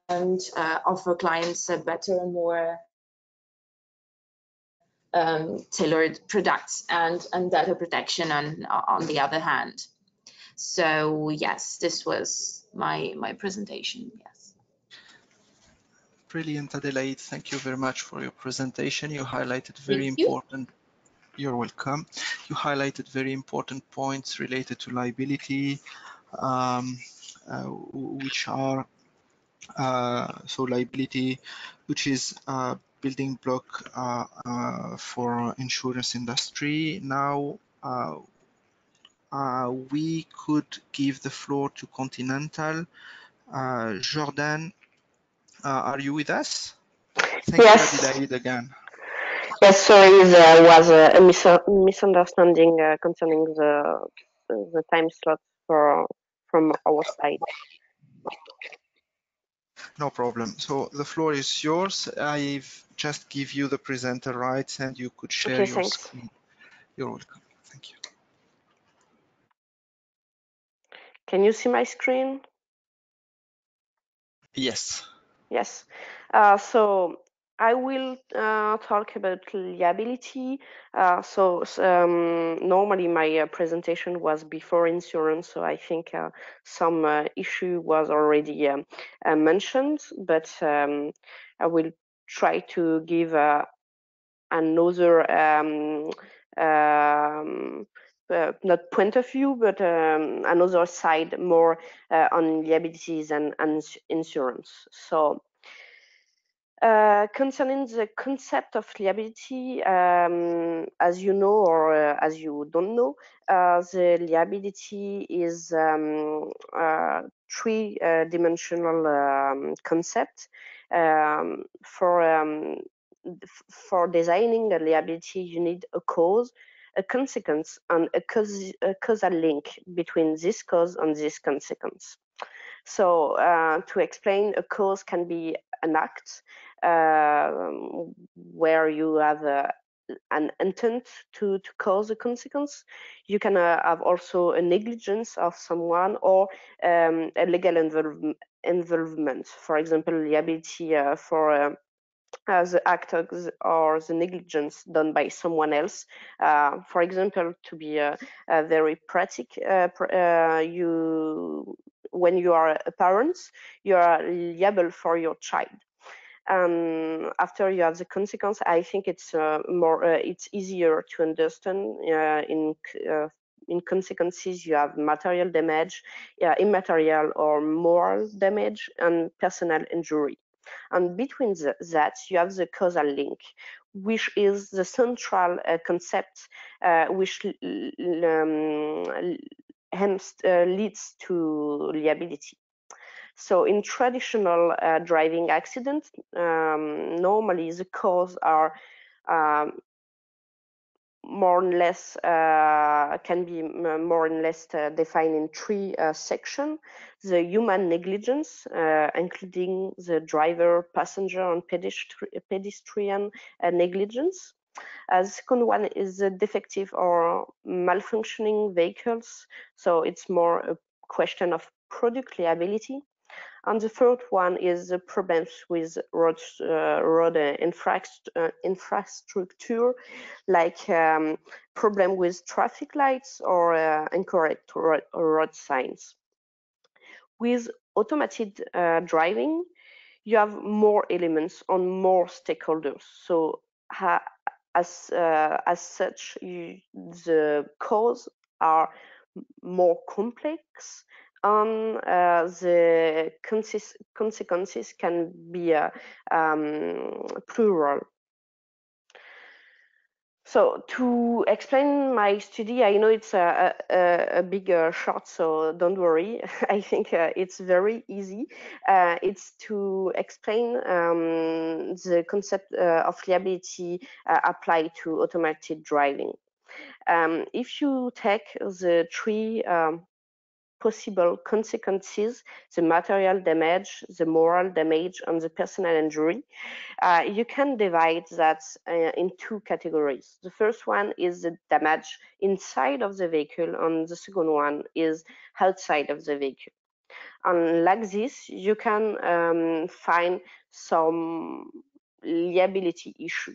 and offer clients a better and more tailored products and data protection on the other hand. So, yes, this was my presentation. Yes. Brilliant, Adelaide. Thank you very much for your presentation. You highlighted very important. You're welcome. You highlighted very important points related to liability, which are so liability, which is a building block for insurance industry. Now we could give the floor to Continental. Jordan, are you with us? Thank you, Adelaide, again. Yes, sorry, there was a misunderstanding concerning the time slot from our side. No problem. So the floor is yours. I've just give you the presenter rights and you could share your screen. You're welcome. Thank you. Can you see my screen? Yes. Yes. So I will talk about liability. Normally my presentation was before insurance, so I think some issue was already mentioned, but I will try to give another not point of view, but another side more on liabilities and insurance. So concerning the concept of liability, as you know or as you don't know, the liability is three-dimensional concept. For designing a liability, you need a cause, a consequence, and a causal link between this cause and this consequence. So to explain, a cause can be an act where you have an intent to cause a consequence. You can have also a negligence of someone or a legal involvement. For example, liability for the act or the negligence done by someone else. For example, to be very practical, when you are a parent, you are liable for your child. After you have the consequence, I think it's it's easier to understand. In consequences, you have material damage, immaterial or moral damage, and personal injury. And between that, you have the causal link, which is the central concept which leads to liability. So in traditional driving accidents, normally the cause are more or less can be more or less defined in three sections: the human negligence, including the driver, passenger, and pedestrian negligence. The second one is the defective or malfunctioning vehicles, so it's more a question of product liability. And the third one is the problems with road infrastructure, like problem with traffic lights or incorrect road signs. With automated driving, you have more elements on more stakeholders. So as such, the cause are more complex, and the consequences can be plural. So to explain my study, I know it's a big short, so don't worry. I think it's very easy. It's to explain the concept of liability applied to automated driving. If you take the three possible consequences, the material damage, the moral damage, and the personal injury, you can divide that in two categories. The first one is the damage inside of the vehicle, and the second one is outside of the vehicle. And like this, you can find some liability issue.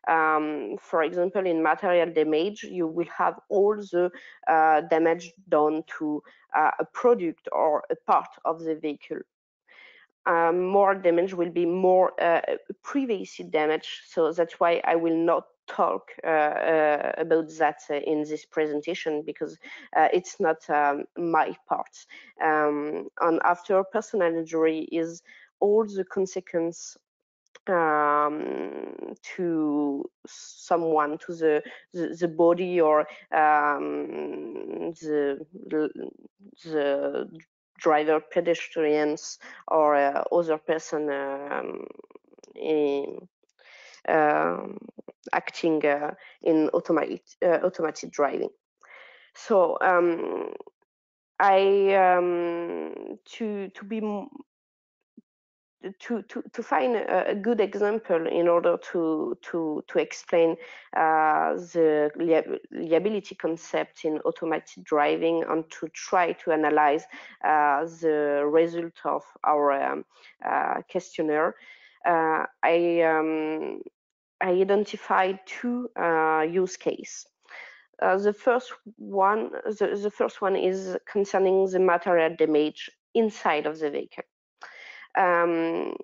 For example, in material damage, you will have all the damage done to a product or a part of the vehicle. More damage will be more privacy damage, so that's why I will not talk about that in this presentation, because it's not my part. And after personal injury is all the consequence to someone, to the body, or the driver, pedestrians, or other person acting in automated driving. So to find a good example in order to explain the liability concept in automated driving, and to try to analyze the result of our questionnaire, I identified two use cases. The first one is concerning the material damage inside of the vehicle.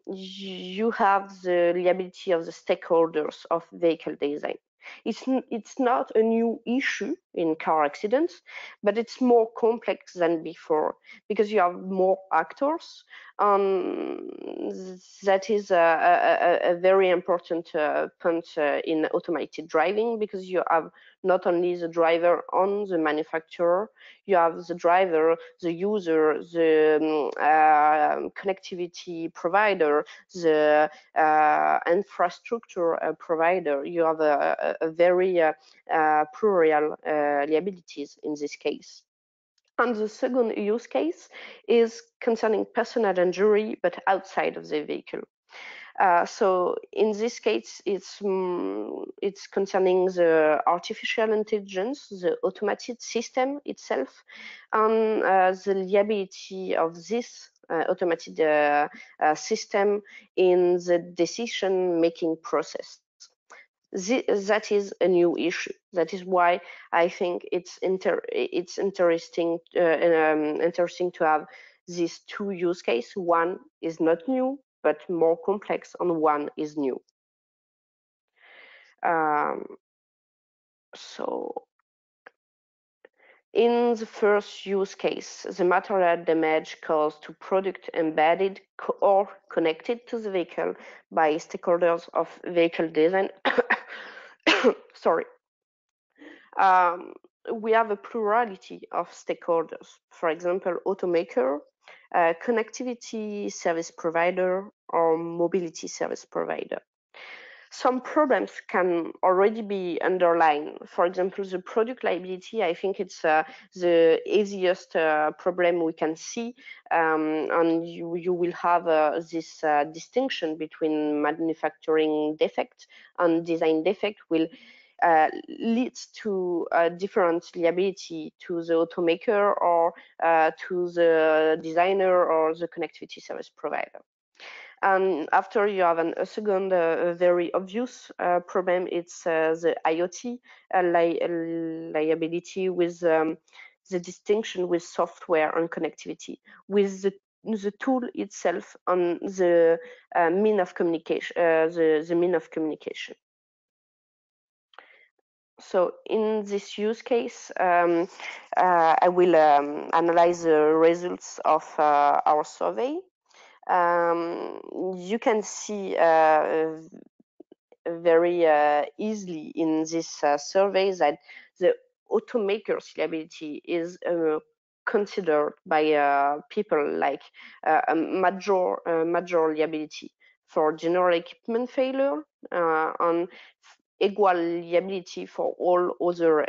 You have the liability of the stakeholders of vehicle design. It's not a new issue in car accidents, but it's more complex than before, because you have more actors. That is a very important point in automated driving, because you have not only the driver and the manufacturer, you have the driver, the user, the connectivity provider, the infrastructure provider. You have a very plural liabilities in this case. And the second use case is concerning personal injury, but outside of the vehicle. So in this case, it's concerning the artificial intelligence, the automated system itself, and the liability of this automated system in the decision-making process. That is a new issue. That is why I think it's interesting to have these two use cases. One is not new, but more complex, and one is new. So in the first use case, the material damage caused to product embedded or connected to the vehicle by stakeholders of vehicle design. Sorry. We have a plurality of stakeholders. For example, automaker, connectivity service provider, or mobility service provider. Some problems can already be underlined. For example, the product liability, I think it's the easiest problem we can see, and you will have this distinction between manufacturing defect and design defect will leads to a different liability to the automaker, or to the designer, or the connectivity service provider. And after, you have a second very obvious problem. It's the IoT liability, with the distinction with software and connectivity, with the tool itself and the mean of communication. So in this use case, I will analyze the results of our survey. You can see very easily in this survey that the automaker's liability is considered by people like a major liability for general equipment failure and equal liability for all other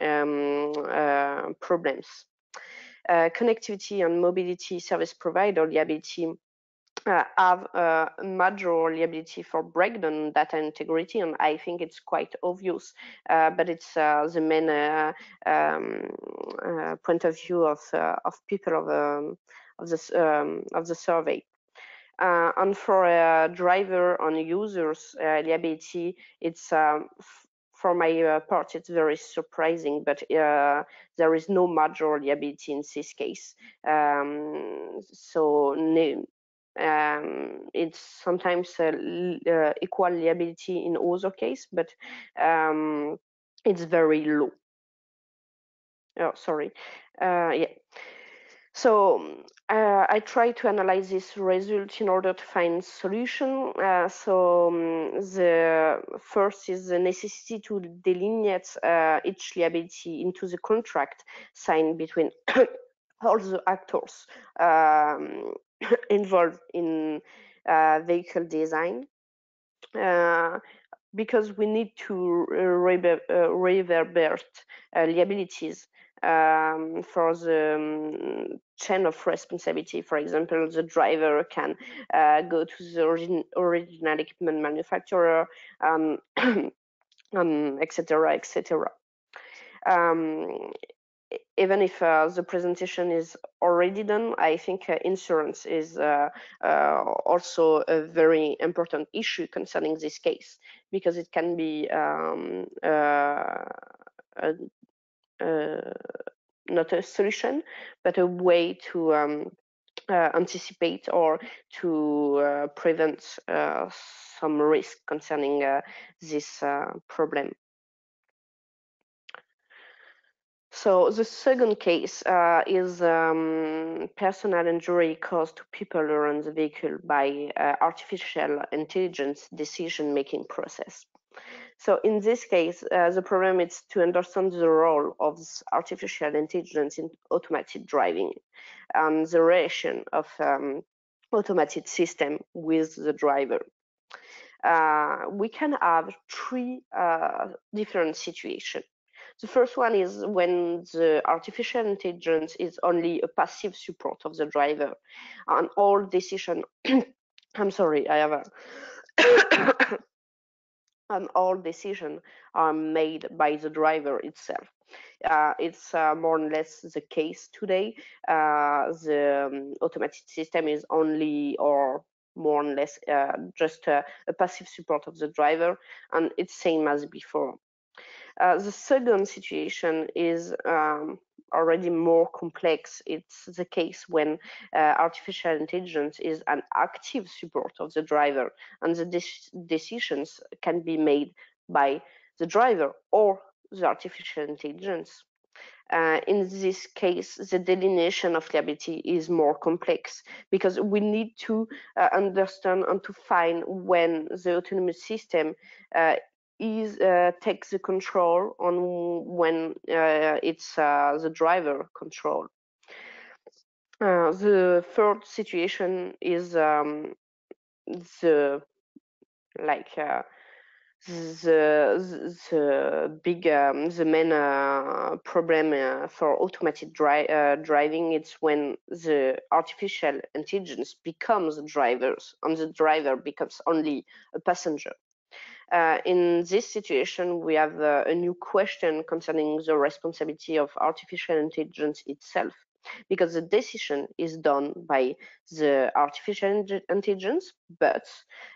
problems. Connectivity and mobility service provider liability have a major liability for breakdown data integrity, and I think it's quite obvious, but it's the main point of view of people of the survey. And for a driver on users liability, it's for my part, it's very surprising, but there is no major liability in this case. It's sometimes equal liability in other case, but it's very low. Oh, sorry. Yeah. So I try to analyze this result in order to find solution. The first is the necessity to delineate each liability into the contract signed between all the actors involved in vehicle design. Because we need to reverberate liabilities for the chain of responsibility. For example, the driver can go to the original equipment manufacturer, etc., etc. Even if the presentation is already done, I think insurance is also a very important issue concerning this case, because it can be not a solution, but a way to anticipate or to prevent some risk concerning this problem. So the second case is personal injury caused to people around the vehicle by artificial intelligence decision-making process. So in this case, the problem is to understand the role of artificial intelligence in automated driving and the relation of automated system with the driver. We can have three different situations. The first one is when the artificial intelligence is only a passive support of the driver, and all decision. I'm sorry, I have a. And all decisions are made by the driver itself. It's more or less the case today. The automated system is only or more or less just a passive support of the driver, and it's same as before. The second situation is already more complex. It's the case when artificial intelligence is an active support of the driver, and the decisions can be made by the driver or the artificial intelligence. In this case, the delineation of liability is more complex, because we need to understand and to find when the autonomous system takes the control on when it's the driver control. The third situation is the main problem for automated driving. It's when the artificial intelligence becomes drivers and the driver becomes only a passenger. In this situation, we have a new question concerning the responsibility of artificial intelligence itself. because the decision is done by the artificial intelligence, but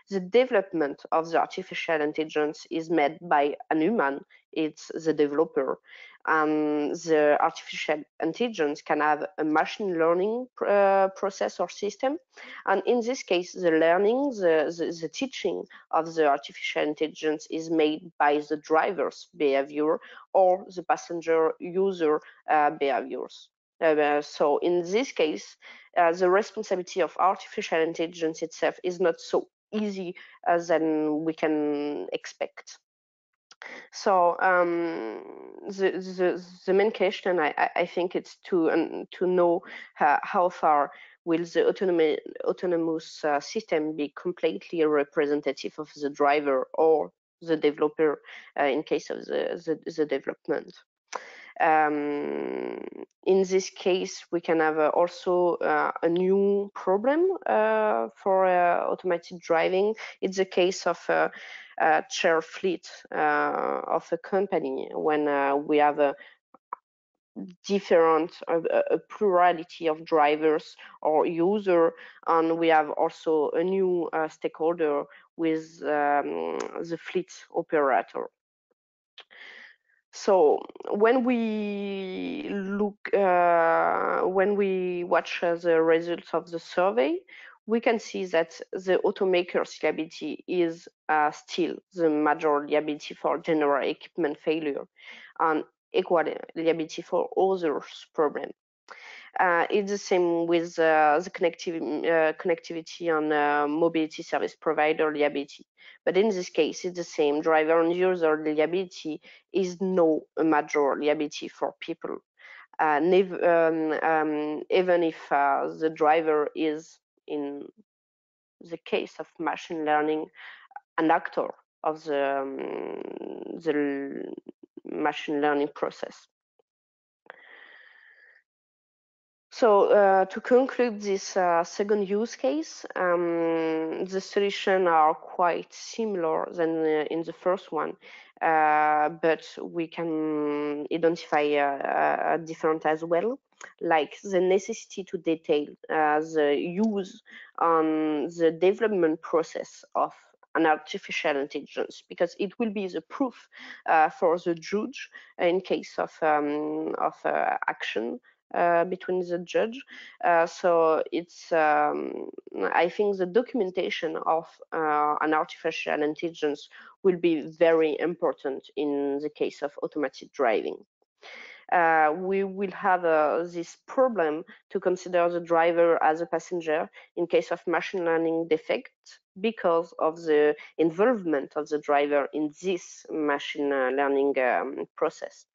the development of the artificial intelligence is made by a human. It's the developer. The artificial intelligence can have a machine learning process or system. And in this case, the learning, the teaching of the artificial intelligence is made by the driver's behavior or the passenger user behaviors. So in this case, the responsibility of artificial intelligence itself is not so easy as than we can expect. So the main question, I think, it's to know how far will the autonomous system be completely representative of the driver or the developer in case of the development. In this case, we can have also a new problem for automated driving. It's a case of a share fleet of a company when we have a different a plurality of drivers or user, and we have also a new stakeholder with the fleet operator. So when we look, when we watch the results of the survey, we can see that the automaker's liability is still the major liability for general equipment failure and equal liability for others' problem. It's the same with the connectivity and mobility service provider liability. But in this case, it's the same. Driver and user liability is no major liability for people. Even if the driver is, in the case of machine learning, an actor of the machine learning process. So to conclude this second use case, the solutions are quite similar than in the first one, but we can identify a different as well, like the necessity to detail the use on the development process of an artificial intelligence, because it will be the proof for the judge in case of action between the judge. So it's, I think the documentation of an artificial intelligence will be very important in the case of automated driving. We will have this problem to consider the driver as a passenger in case of machine learning defect because of the involvement of the driver in this machine learning process.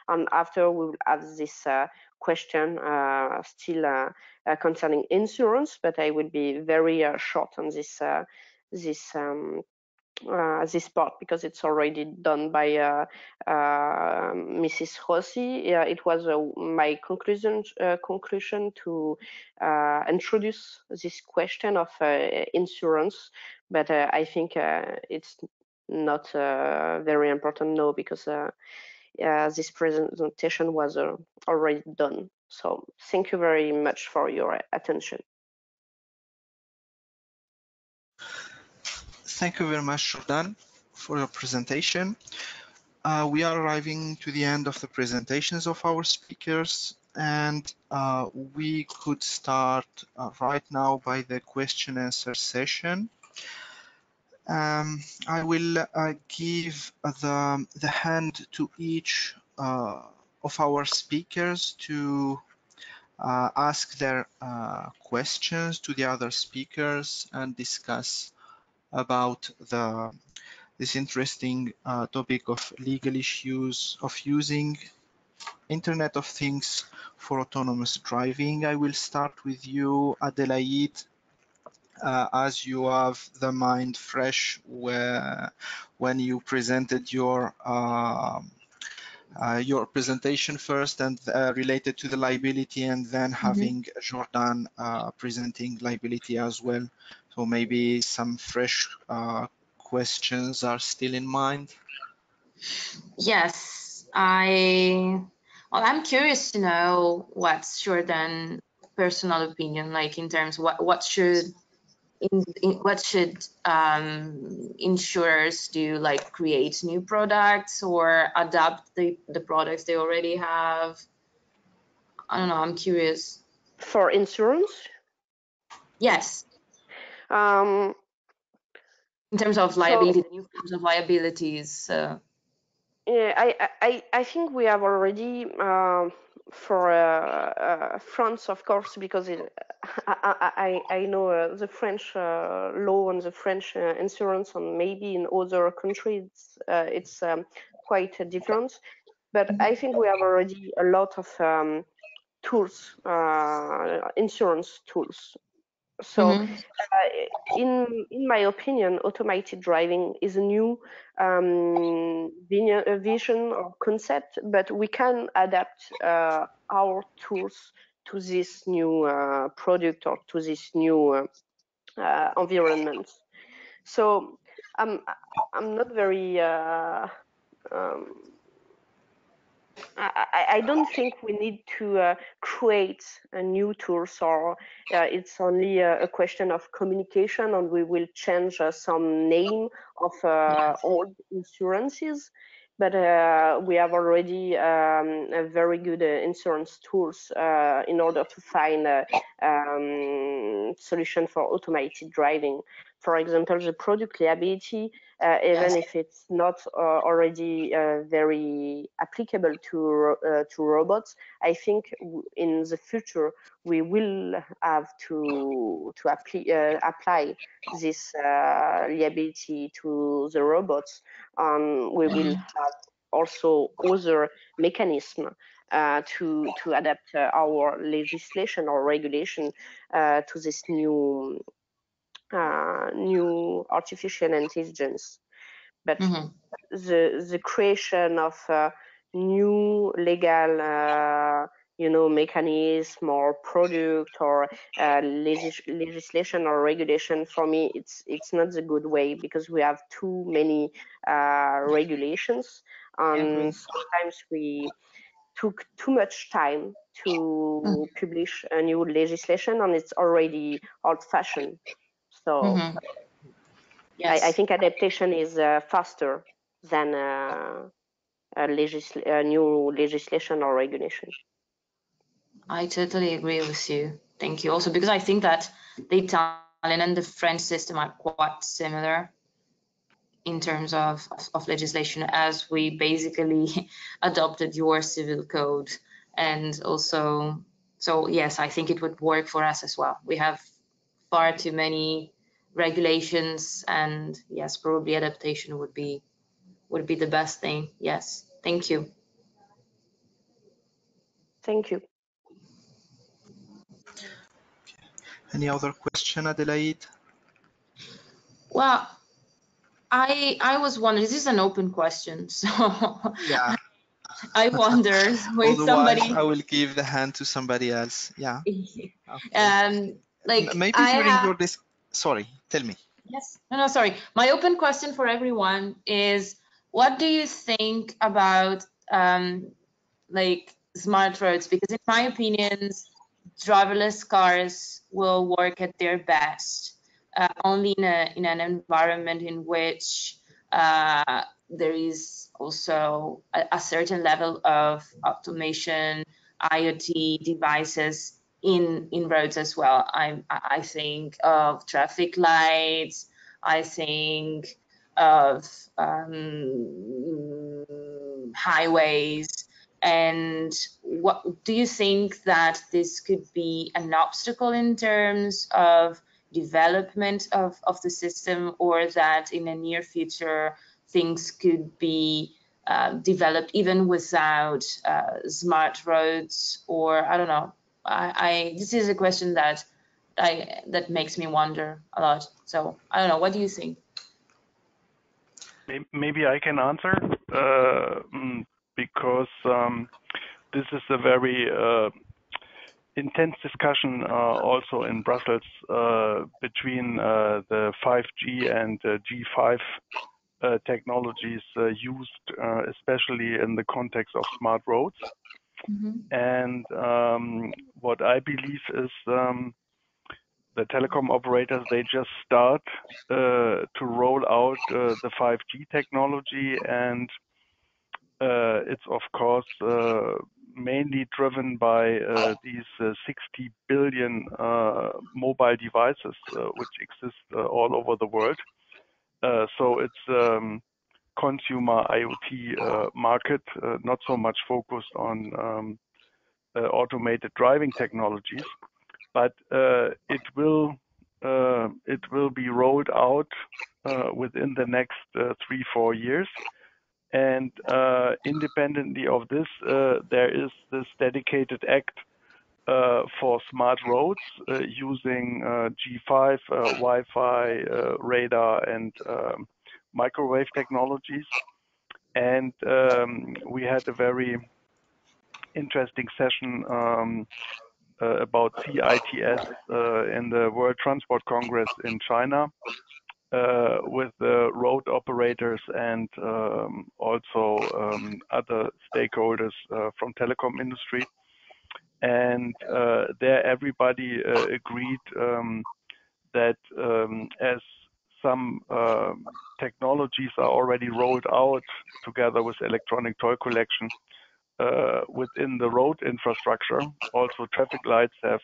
And after we will have this question still concerning insurance, but I will be very short on this this part because it's already done by Mrs. Rossi. It was my conclusion to introduce this question of insurance, but I think it's not very important now because this presentation was already done. So thank you very much for your attention. Thank you very much, Jordan, for your presentation. We are arriving to the end of the presentations of our speakers, and we could start right now by the question and answer session. I will give the hand to each of our speakers to ask their questions to the other speakers and discuss about this interesting topic of legal issues of using Internet of Things for autonomous driving. I will start with you, Adelaide, as you have the mind fresh when you presented your presentation first and related to the liability, and then having Jordan presenting liability as well. So maybe some fresh questions are still in mind. Yes, I Well, I'm curious to know what's your then personal opinion, like in terms of what should insurers do, like create new products or adapt the products they already have? I don't know, I'm curious. For insurance? Yes. Um, in terms of liability, the new forms of liabilities. Yeah, I think we have already for France, of course, because I know the French law and the French insurance, and maybe in other countries it's quite different. But I think we have already a lot of tools, insurance tools. So, in my opinion, automated driving is a new vision or concept, but we can adapt our tools to this new product or to this new environment. So, I'm not very. I don't think we need to create a new tools, or it's only a question of communication, and we will change some name of old insurances. But we have already a very good insurance tools in order to find a solution for automated driving. For example, the product liability, even if it's not already very applicable to robots, I think in the future we will have to apply this liability to the robots, and we will have also other mechanism to adapt our legislation or regulation to this new artificial intelligence. But the creation of new legal mechanism or product or legislation or regulation, for me it's not the good way, because we have too many regulations, and sometimes we took too much time to publish a new legislation, and it's already old-fashioned. So yes. I think adaptation is faster than new legislation or regulation. I totally agree with you. Thank you. Also, because I think that the Italian and the French system are quite similar in terms of legislation, as we basically adopted your civil code. And also, so yes, I think it would work for us as well. We have far too many regulations, and yes, probably adaptation would be the best thing. Yes, thank you. Thank you. Any other question, Adelaide? Well, I was wondering, this is an open question, so Yeah. I wonder with Otherwise, somebody. I will give the hand to somebody else. Yeah. Okay. Like maybe during your sorry, tell me. Yes. No, sorry. My open question for everyone is, what do you think about like smart roads? Because in my opinion, driverless cars will work at their best only in an environment in which there is also a certain level of automation, IoT devices in roads as well. I think of traffic lights. I think of highways. And what do you think that this could be an obstacle in terms of development of the system, or that in the near future things could be developed even without smart roads? Or I don't know. This is a question that makes me wonder a lot. So I don't know. What do you think? Maybe I can answer because this is a very intense discussion also in Brussels between the 5G and G5 technologies used especially in the context of smart roads. And what I believe is the telecom operators, they just start to roll out the 5G technology, and it's of course mainly driven by these 60 billion mobile devices which exist all over the world. So it's consumer IoT market, not so much focused on automated driving technologies, but it will be rolled out within the next 3-4 years. And independently of this, there is this dedicated act for smart roads using G5, Wi-Fi, radar, and microwave technologies. And we had a very interesting session about CITS in the World Transport Congress in China with the road operators and also other stakeholders from telecom industry. And there everybody agreed that as some technologies are already rolled out together with electronic toll collection within the road infrastructure, also traffic lights have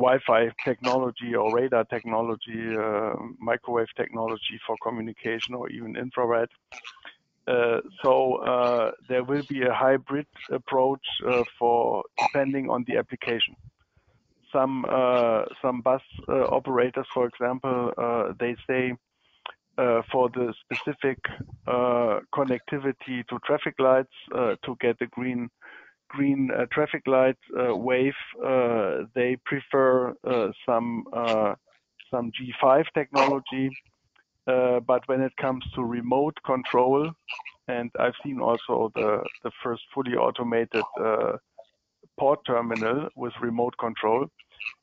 Wi-Fi technology or radar technology, microwave technology for communication, or even infrared. So there will be a hybrid approach for depending on the application. Some bus operators, for example, they say for the specific connectivity to traffic lights to get a green traffic light wave, they prefer some G5 technology. But when it comes to remote control, and I've seen also the first fully automated port terminal with remote control,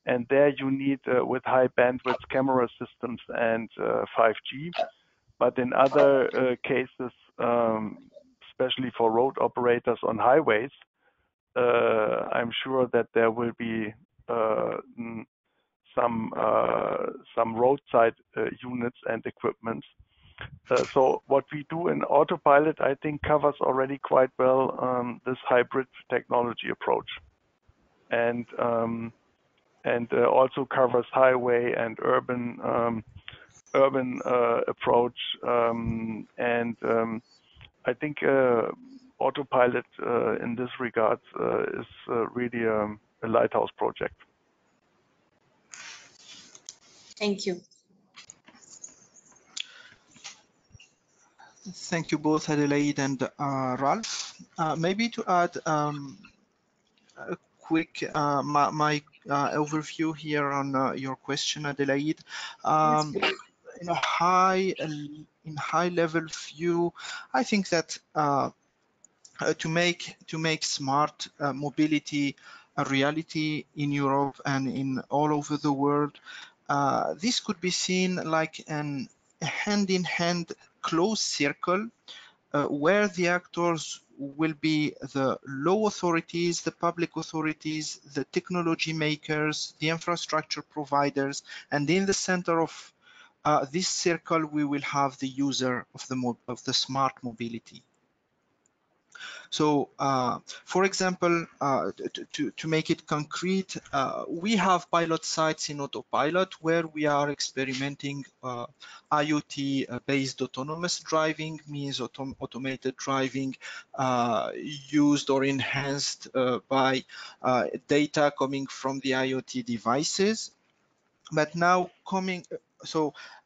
and there you need with high bandwidth camera systems and 5G. But in other cases, especially for road operators on highways, I'm sure that there will be some roadside units and equipment. So what we do in Autopilot, I think, covers already quite well this hybrid technology approach, and also covers highway and urban approach. And I think Autopilot in this regard is really a lighthouse project. Thank you. Thank you both, Adelaide and Ralph. Maybe to add a quick my overview here on your question, Adelaide. In a high level view, I think that to make smart mobility a reality in Europe and in all over the world, this could be seen like an hand-in-hand closed circle where the actors will be the law authorities, the public authorities, the technology makers, the infrastructure providers, and in the center of this circle we will have the user of the smart mobility. So, for example, to make it concrete, we have pilot sites in Autopilot where we are experimenting IoT-based autonomous driving, means automated driving used or enhanced by data coming from the IoT devices. But now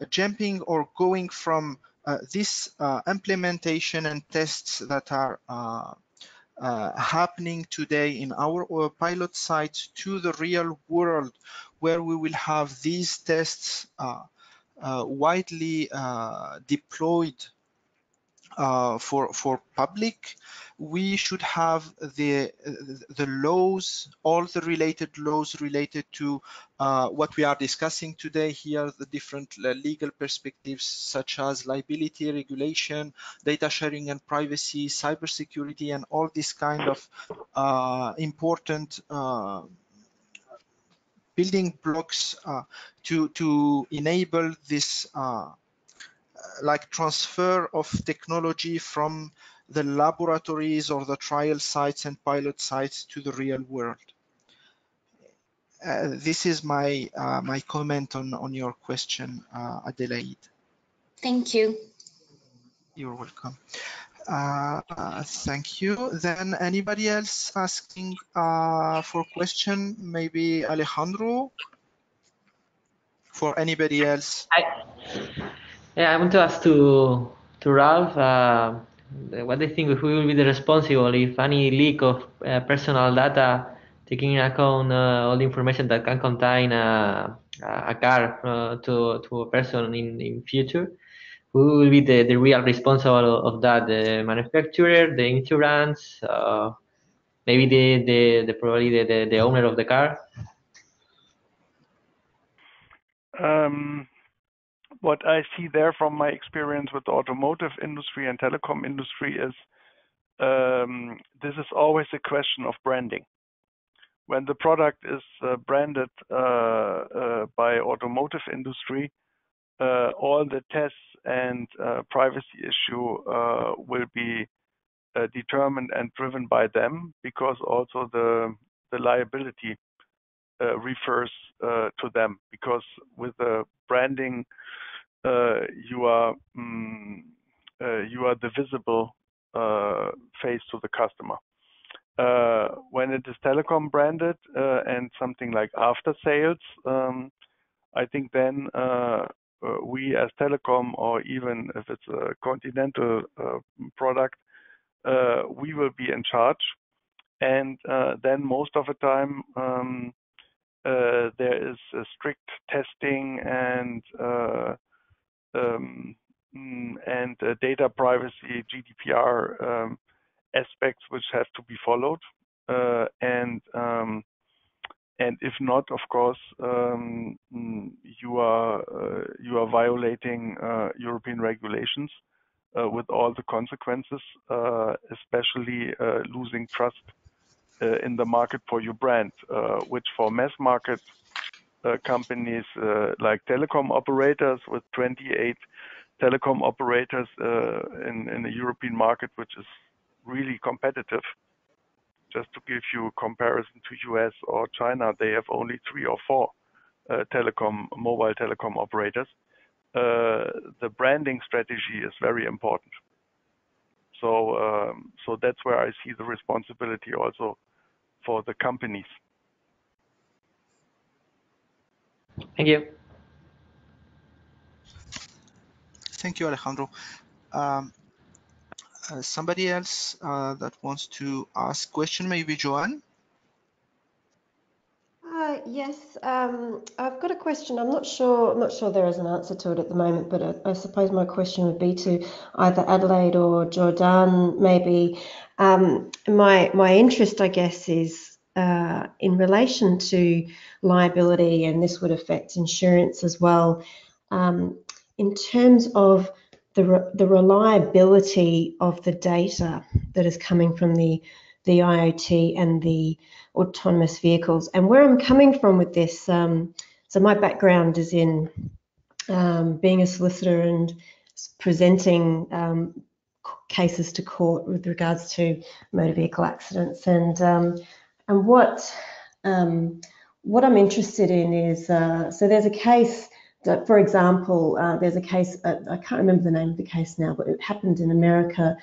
jumping or going from this implementation and tests that are happening today in our pilot sites to the real world, where we will have these tests widely deployed for public, we should have the laws, all the related laws related to what we are discussing today here, the different legal perspectives such as liability, regulation, data sharing and privacy, cybersecurity, and all this kind of important building blocks to enable this like transfer of technology from the laboratories or the trial sites and pilot sites to the real world. This is my my comment on your question, Adelaide. Thank you. You're welcome. Thank you. Then anybody else asking for question? Maybe Alejandro? For anybody else? I want to ask to Ralph, what do you think, who will be the responsible if any leak of personal data, taking into account all the information that can contain a car to a person in future? Who will be the real responsible of that? The manufacturer, the insurance, maybe the probably the owner of the car? What I see there from my experience with the automotive industry and telecom industry is this is always a question of branding. When the product is branded by automotive industry, all the tests and privacy issue will be determined and driven by them, because also the liability refers to them, because with the branding you are the visible face to the customer. When it is telecom branded and something like after sales, I think then we as telecom, or even if it's a continental product, we will be in charge. And then most of the time there is a strict testing and data privacy, GDPR aspects which have to be followed. And if not, of course, you are violating European regulations with all the consequences, especially losing trust in the market for your brand, which for mass market companies like telecom operators, with 28 telecom operators in the European market, which is really competitive. Just to give you a comparison to US or China, they have only 3 or 4 mobile telecom operators. The branding strategy is very important. So that's where I see the responsibility also for the companies. Thank you. Thank you, Alejandro. Somebody else that wants to ask question, maybe Joanne? Yes, I've got a question. I'm not sure there is an answer to it at the moment, but I suppose my question would be to either Adelaide or Jordan, maybe. My interest, I guess, is in relation to liability, and this would affect insurance as well. In terms of the reliability of the data that is coming from the IoT and the autonomous vehicles. And where I'm coming from with this, so my background is in being a solicitor and presenting cases to court with regards to motor vehicle accidents. And what I'm interested in is, so there's a case that, for example, there's a case, I can't remember the name of the case now, but it happened in America,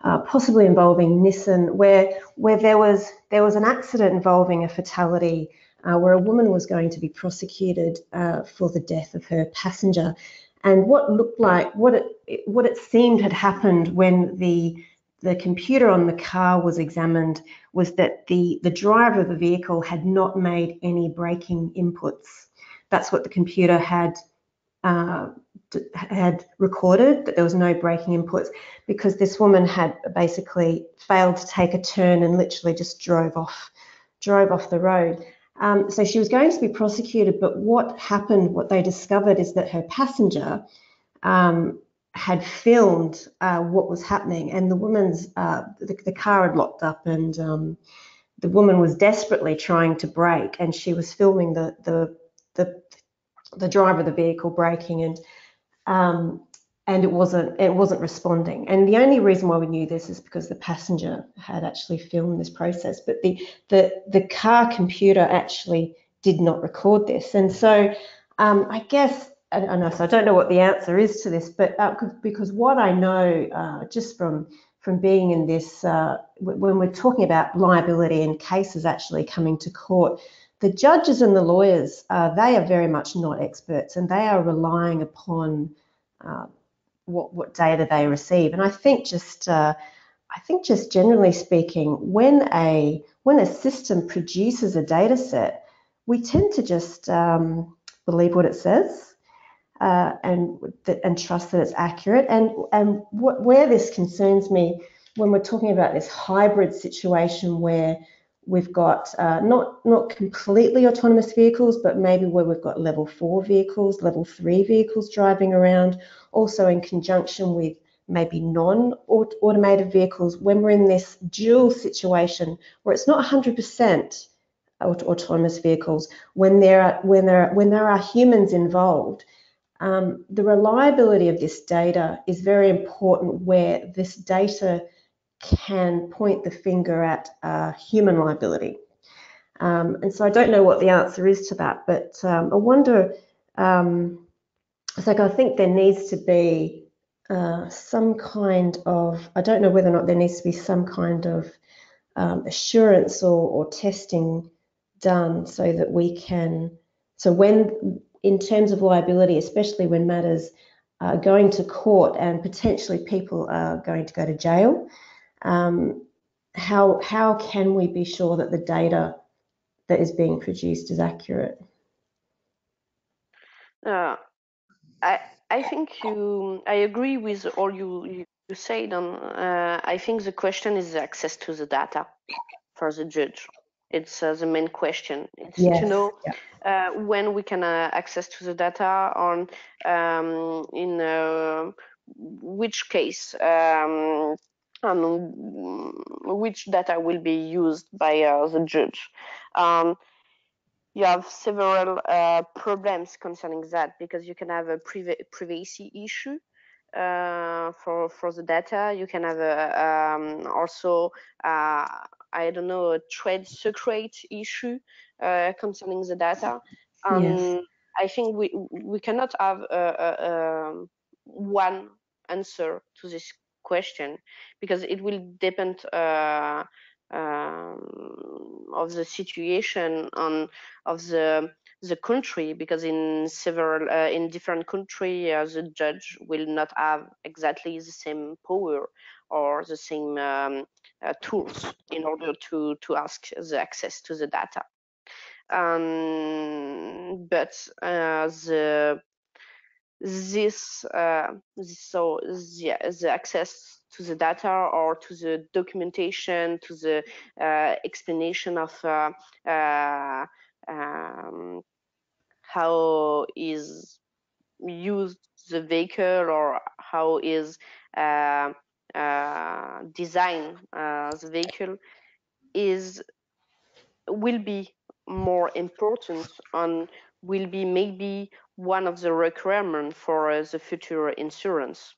possibly involving Nissan, where there was an accident involving a fatality, where a woman was going to be prosecuted for the death of her passenger. And what looked like, what it seemed had happened when the computer on the car was examined was that the driver of the vehicle had not made any braking inputs. That's what the computer had recorded that there was no braking inputs, because this woman had basically failed to take a turn and literally just drove off the road. So she was going to be prosecuted, but what they discovered is that her passenger had filmed what was happening, and the woman's the car had locked up, and the woman was desperately trying to brake, and she was filming the driver of the vehicle braking, and it wasn't responding. And the only reason why we knew this is because the passenger had actually filmed this process, but the car computer actually did not record this. And so I guess, so I don't know what the answer is to this, but because what I know just from being in this, when we're talking about liability and cases actually coming to court, the judges and the lawyers, they are very much not experts, and they are relying upon what data they receive. And I think just generally speaking, when a system produces a data set, we tend to just believe what it says and trust that it's accurate. And where this concerns me, when we're talking about this hybrid situation where we've got not completely autonomous vehicles, but maybe where we've got level 4 vehicles, level 3 vehicles driving around, also in conjunction with maybe non-automated vehicles, when we're in this dual situation where it's not 100% autonomous vehicles, when there are humans involved, the reliability of this data is very important, where this data can point the finger at human liability. And so I don't know what the answer is to that, but I wonder, it's like I think there needs to be some kind of, I don't know whether or not there needs to be some kind of assurance or testing done so that we can, so when, in terms of liability, especially when matters are going to court and potentially people are going to go to jail, how can we be sure that the data that is being produced is accurate? I think I agree with all you said. I think the question is the access to the data for the judge. It's the main question. It's to know when we can access to the data, on in which case, which data will be used by the judge. You have several problems concerning that, because you can have a privacy issue for the data. You can have also I don't know, a trade secret issue concerning the data. Yes. I think we cannot have one answer to this question, because it will depend of the situation of the country, because in different countries the judge will not have exactly the same power or the same tools in order to ask the access to the data. But the access to the data or to the documentation, to the explanation of how is used the vehicle, or how is design the vehicle, will be more important, and will be maybe one of the requirements for the future insurance.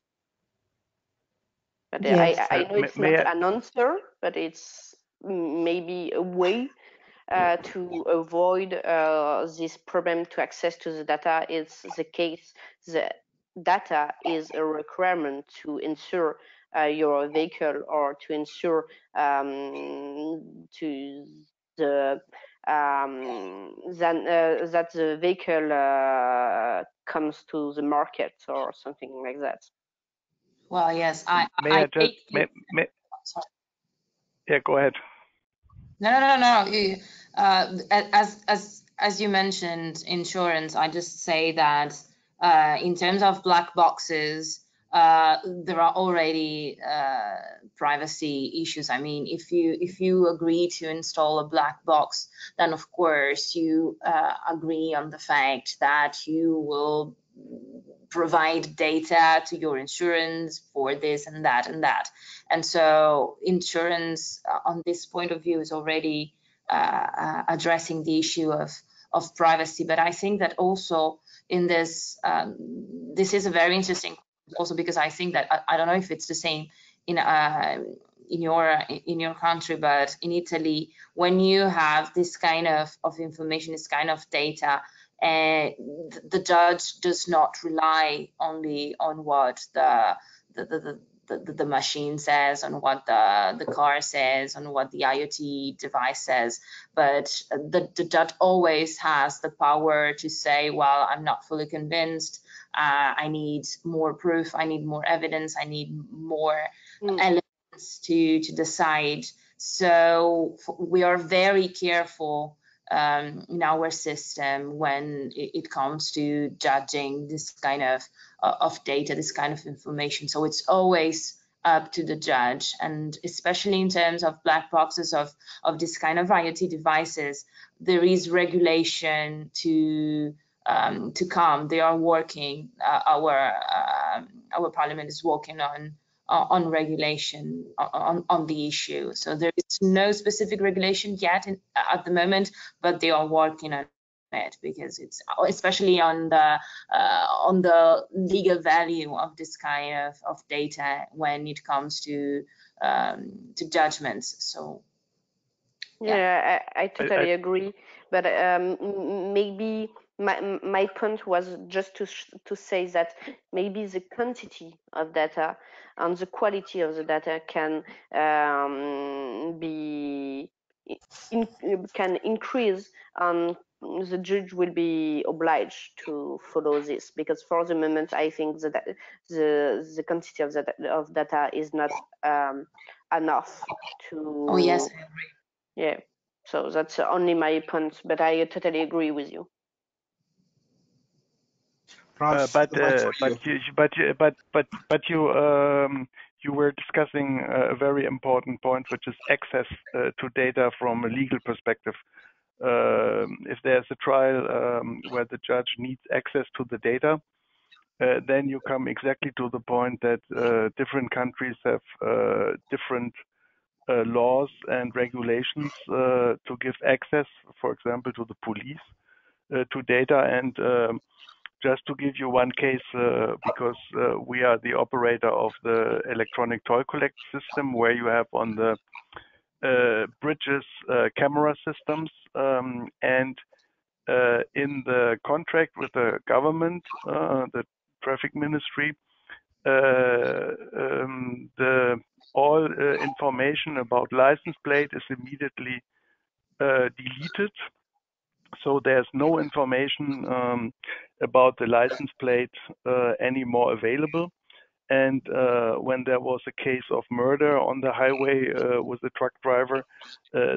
But Yes. I know it's not an answer, but it's maybe a way to avoid this problem to access to the data. It's the case the data is a requirement to insure your vehicle, or to insure to the that the vehicle comes to the market or something like that. Well, yes, Yeah, go ahead. No. As you mentioned insurance, I just say that In terms of black boxes, there are already privacy issues. I mean, if you agree to install a black box, then of course you agree on the fact that you will provide data to your insurance for this and that and that. And so insurance on this point of view is already addressing the issue of privacy. But I think that also in this, this is a very interesting also because I think that I don't know if it's the same in your country, but in Italy, when you have this kind of information, this kind of data, the judge does not rely only on what the machine says, on what the car says, on what the IoT device says, but the judge always has the power to say, well, I'm not fully convinced, I need more proof, I need more evidence, I need more elements to decide. So we are very careful in our system when it comes to judging this kind of data, this kind of information. So it's always up to the judge, and especially in terms of black boxes of this kind of IoT devices, there is regulation to come. They are working. Our parliament is working on regulation on the issue. So there is no specific regulation yet at the moment, but they are working on it because it's especially on the legal value of this kind of data when it comes to judgments. So yeah, I totally agree, but maybe my point was just to say that maybe the quantity of data and the quality of the data can can increase, and the judge will be obliged to follow this, because for the moment I think that the quantity of data is not enough to. Oh yes, I agree. Yeah, so that's only my point, but I totally agree with you. But you were discussing a very important point, which is access to data from a legal perspective. If there's a trial where the judge needs access to the data, then you come exactly to the point that different countries have different laws and regulations to give access, for example, to the police to data. And just to give you one case, because we are the operator of the electronic toll collect system, where you have on the bridges camera systems, and in the contract with the government, the traffic ministry, all information about license plate is immediately deleted. So there's no information about the license plate anymore available. And when there was a case of murder on the highway with a truck driver,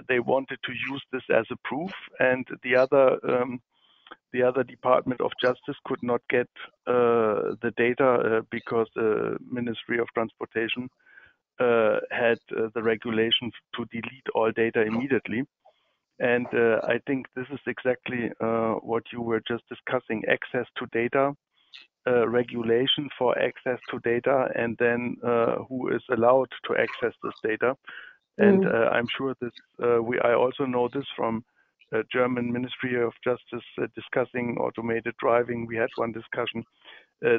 they wanted to use this as a proof, and the other Department of Justice could not get the data because the Ministry of Transportation had the regulation to delete all data immediately. And I think this is exactly what you were just discussing: access to data, regulation for access to data, and then who is allowed to access this data. And I'm sure this, I also know this from German Ministry of Justice discussing automated driving. We had one discussion.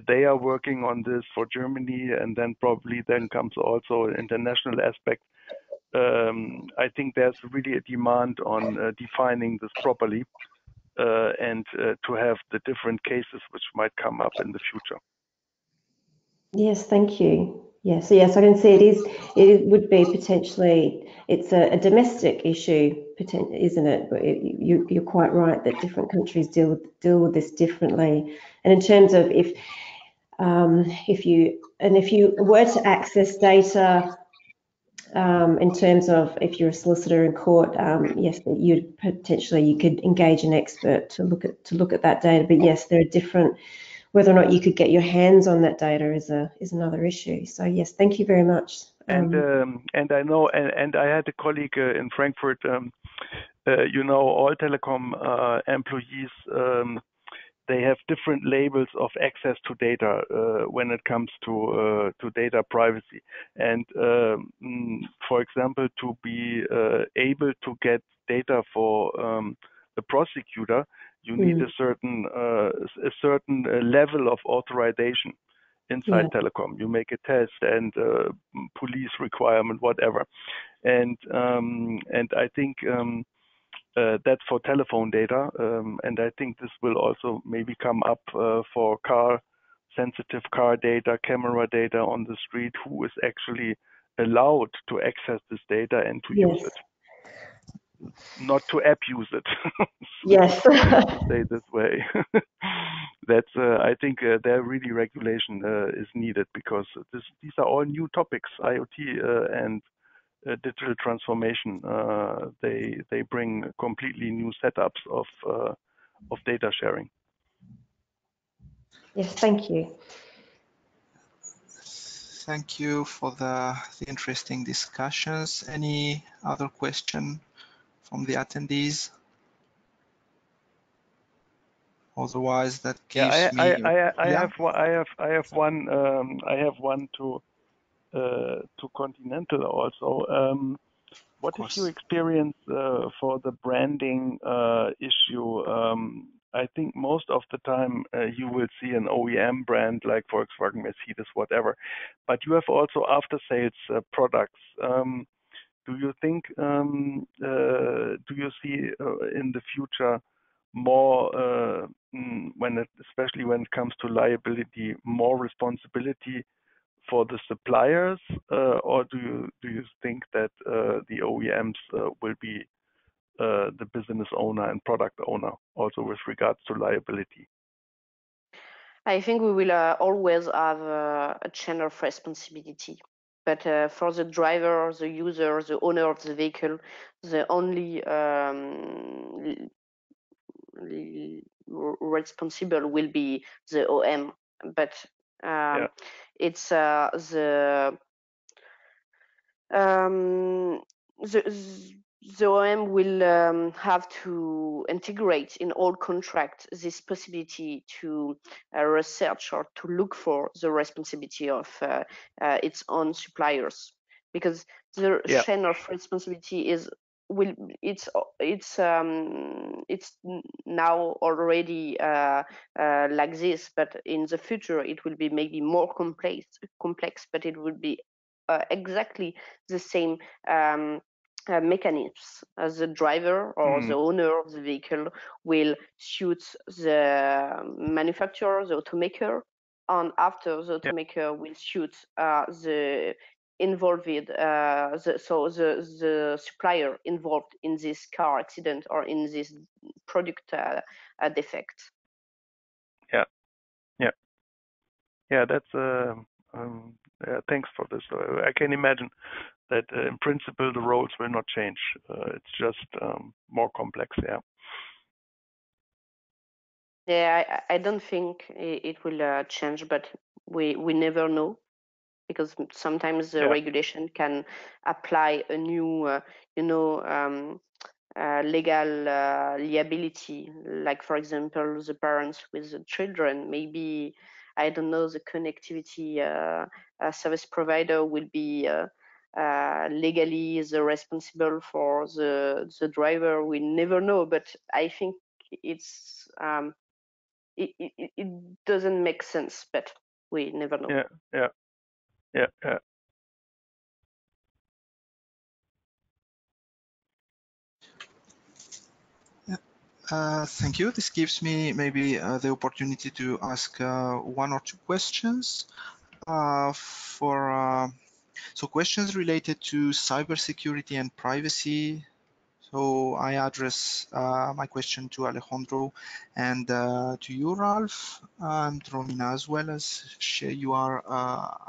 They are working on this for Germany, and then probably then comes also an international aspect. I think there's really a demand on defining this properly and to have the different cases which might come up in the future. Yes, thank you. Yes, so yes, I can see it would be potentially, it's a domestic issue, isn't it? But you're quite right that different countries deal with this differently. And in terms of if you were to access data, in terms of if you're a solicitor in court, yes, you could engage an expert to look at that data. But yes, there are different whether or not you could get your hands on that data is another issue. So yes, thank you very much. And I know, and I had a colleague in Frankfurt. You know, all telecom employees, they have different labels of access to data when it comes to data privacy. And for example, to be able to get data for the prosecutor, you need a certain level of authorization inside telecom. You make a test and police requirement, whatever. And I think that's for telephone data, and I think this will also maybe come up for sensitive car data, camera data on the street. Who is actually allowed to access this data and to use it, not to abuse it. Yes. To say this way. That's I think there really regulation is needed, because these are all new topics. IoT and digital transformation, they bring completely new setups of data sharing. Yes, thank you. Thank you for the interesting discussions. Any other question from the attendees? Otherwise, that gives me. I have one to Continental also. What is your experience for the branding issue? I think most of the time you will see an OEM brand like Volkswagen, Mercedes, whatever, but you have also after-sales products. Do you think, do you see in the future more, especially when it comes to liability, more responsibility for the suppliers, or do you think that the OEMs will be the business owner and product owner also with regards to liability? I think we will always have a chain of responsibility. But for the driver, the user, the owner of the vehicle, the only responsible will be the OM. But it's the OM will have to integrate in all contracts this possibility to research or to look for the responsibility of its own suppliers, because the chain of responsibility it's now already like this, but in the future it will be maybe more complex, but it will be exactly the same mechanisms as the driver or the owner of the vehicle will shoot the manufacturer, the automaker, and after the automaker will shoot the involved, the supplier involved in this car accident or in this product defect. Yeah, that's thanks for this. I can imagine that in principle the roles will not change. It's just more complex. Yeah, I don't think it will change, but we never know, because sometimes the regulation can apply a new, legal liability, like for example the parents with the children. Maybe, I don't know, the connectivity service provider will be legally the responsible for the driver. We never know, but I think it's it doesn't make sense, but we never know. Yeah. Thank you. This gives me maybe the opportunity to ask one or two questions. So questions related to cybersecurity and privacy. So I address my question to Alejandro and to you, Ralph, and Romina as well, as you are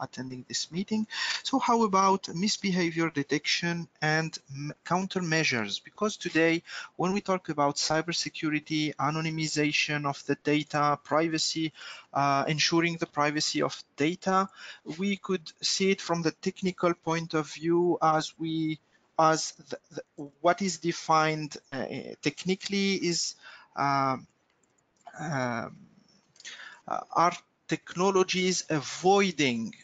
attending this meeting. So how about misbehavior detection and countermeasures? Because today, when we talk about cybersecurity, anonymization of the data, privacy, ensuring the privacy of data, we could see it from the technical point of view as what is defined technically is um, um, are technologies avoiding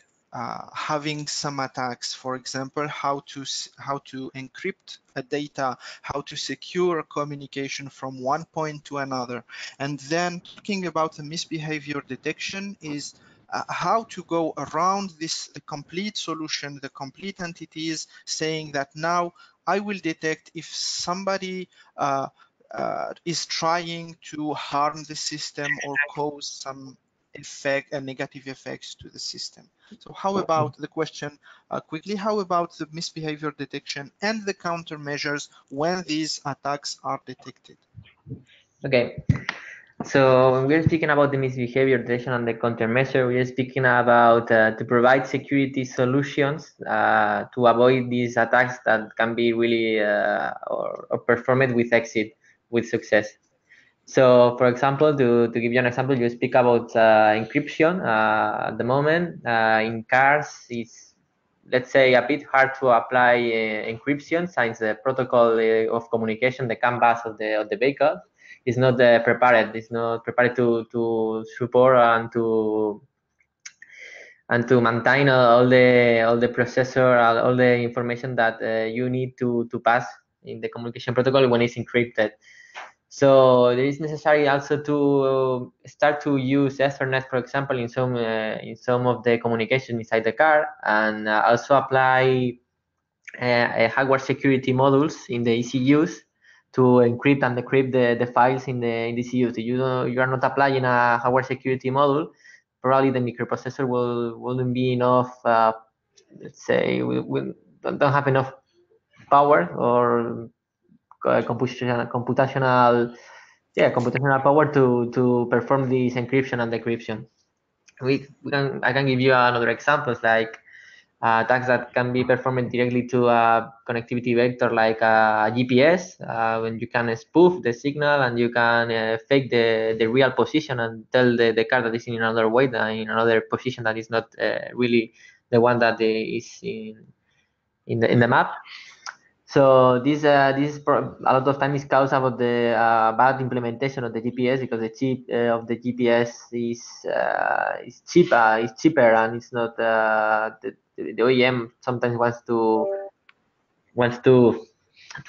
having some attacks. For example, how to encrypt a data, how to secure communication from one point to another. And then talking about the misbehavior detection is how to go around this, the complete solution, the complete entities, saying that now I will detect if somebody is trying to harm the system or cause some effect and negative effects to the system. So how about the question quickly, how about the misbehavior detection and the countermeasures when these attacks are detected? Okay. So when we're speaking about the misbehavior detection and the countermeasure, we are speaking about to provide security solutions to avoid these attacks that can be really or performed with success. So, for example, to give you an example, you speak about encryption. At the moment, in cars, it's, let's say, a bit hard to apply encryption since the protocol of communication, the CAN bus of the vehicle, is not prepared. It's not prepared to support and to maintain all the processor, all the information that you need to pass in the communication protocol when it's encrypted. So it is necessary also to start to use Ethernet, for example, in some of the communication inside the car, and also apply hardware security modules in the ECUs to encrypt and decrypt the files in the ECUs. If you are not applying a hardware security module, probably the microprocessor wouldn't be enough. Let's say we don't have enough power or computational power to perform this encryption and decryption. I can give you another examples like attacks that can be performed directly to a connectivity vector like a GPS, when you can spoof the signal and you can fake the real position and tell the car that is in another way, in another position that is not really the one that is in the map. So this a lot of time is caused about the bad implementation of the GPS, because the chip of the GPS is cheaper and it's not the OEM sometimes wants to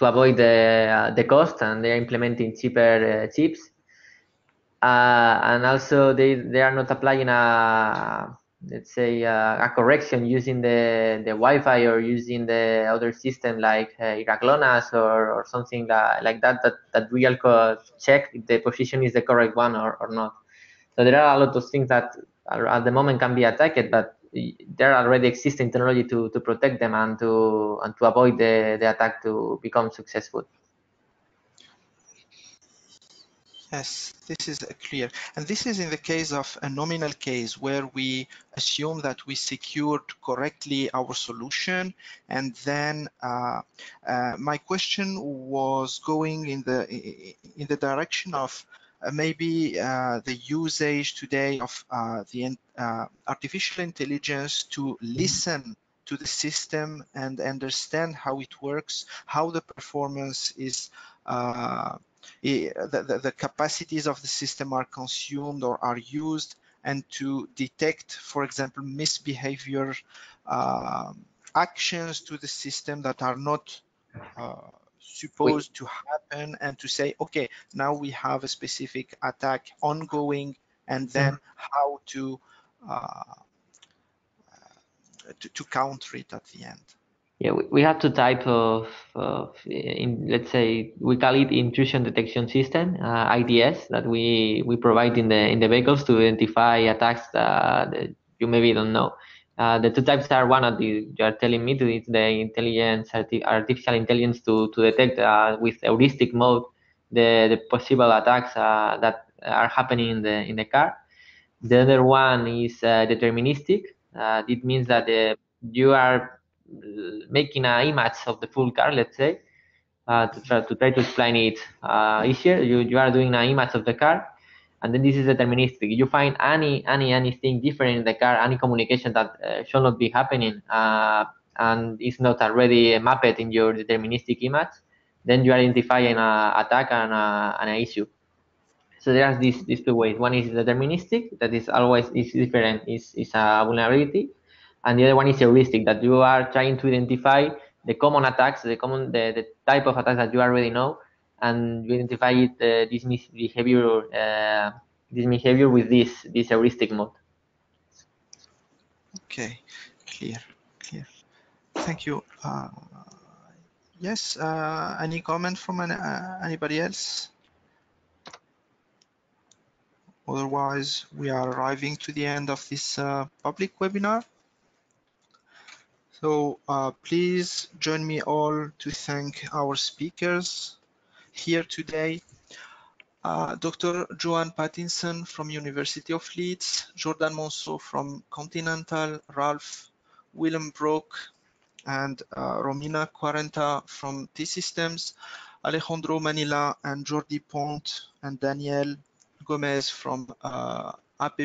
avoid the cost, and they are implementing cheaper chips, and also they are not applying let's say a correction using the Wi-Fi or using the other system like Iraglonas or something like that real check if the position is the correct one or not. So there are a lot of things that are, at the moment can be attacked, but there are already existing technology to protect them and to avoid the attack to become successful. Yes, this is clear. And this is in the case of a nominal case where we assume that we secured correctly our solution. And then my question was going in the direction of maybe the usage today of the artificial intelligence to listen to the system and understand how it works, how the performance is the capacities of the system are consumed or are used, and to detect, for example, misbehavior actions to the system that are not supposed to happen, and to say, okay, now we have a specific attack ongoing, and then how to counter it at the end. Yeah, we have two types of let's say we call it intrusion detection system, IDS, that we provide in the vehicles to identify attacks that you maybe don't know. The two types are one of the you are telling me to it's the artificial intelligence to detect with heuristic mode the possible attacks that are happening in the car. The other one is deterministic. It means that you are making an image of the full car, let's say, to try to explain it easier. You are doing an image of the car, and then this is deterministic. You find anything different in the car, any communication that should not be happening, and is not already mapped in your deterministic image, then you identify an attack and an issue. So there are these two ways. One is deterministic, that is always is different, is a vulnerability, and the other one is heuristic, that you are trying to identify the common attacks, the type of attacks that you already know, and you identify it this behavior with this heuristic mode. Okay, clear. Thank you. Yes, any comment from anybody else? Otherwise, we are arriving to the end of this public webinar. So please join me all to thank our speakers here today. Dr. Joanne Pattinson from University of Leeds, Jordan Monceau from Continental, Ralph Willem Broek, and Romina Quarenta from T-Systems, Alejandro Manila and Jordi Pont and Daniel Gomez from AP+,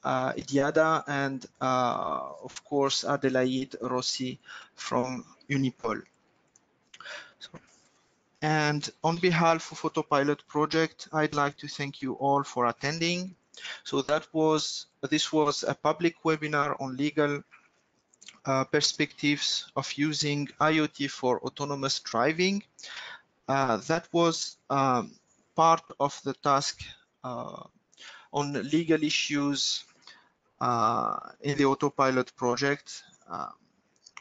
Idiada, and of course Adelaide Rossi from Unipol. And on behalf of Autopilot project, I'd like to thank you all for attending. So this was a public webinar on legal perspectives of using IoT for autonomous driving. That was part of the task on legal issues in the Autopilot project,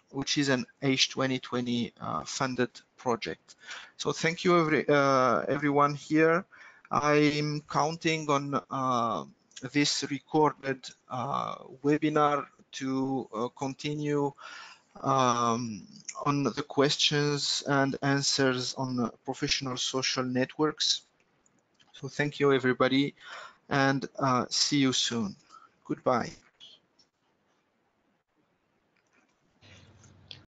which is an H2020 funded project. So thank you everyone here. I'm counting on this recorded webinar to continue on the questions and answers on professional social networks. So thank you everybody, and see you soon. Goodbye.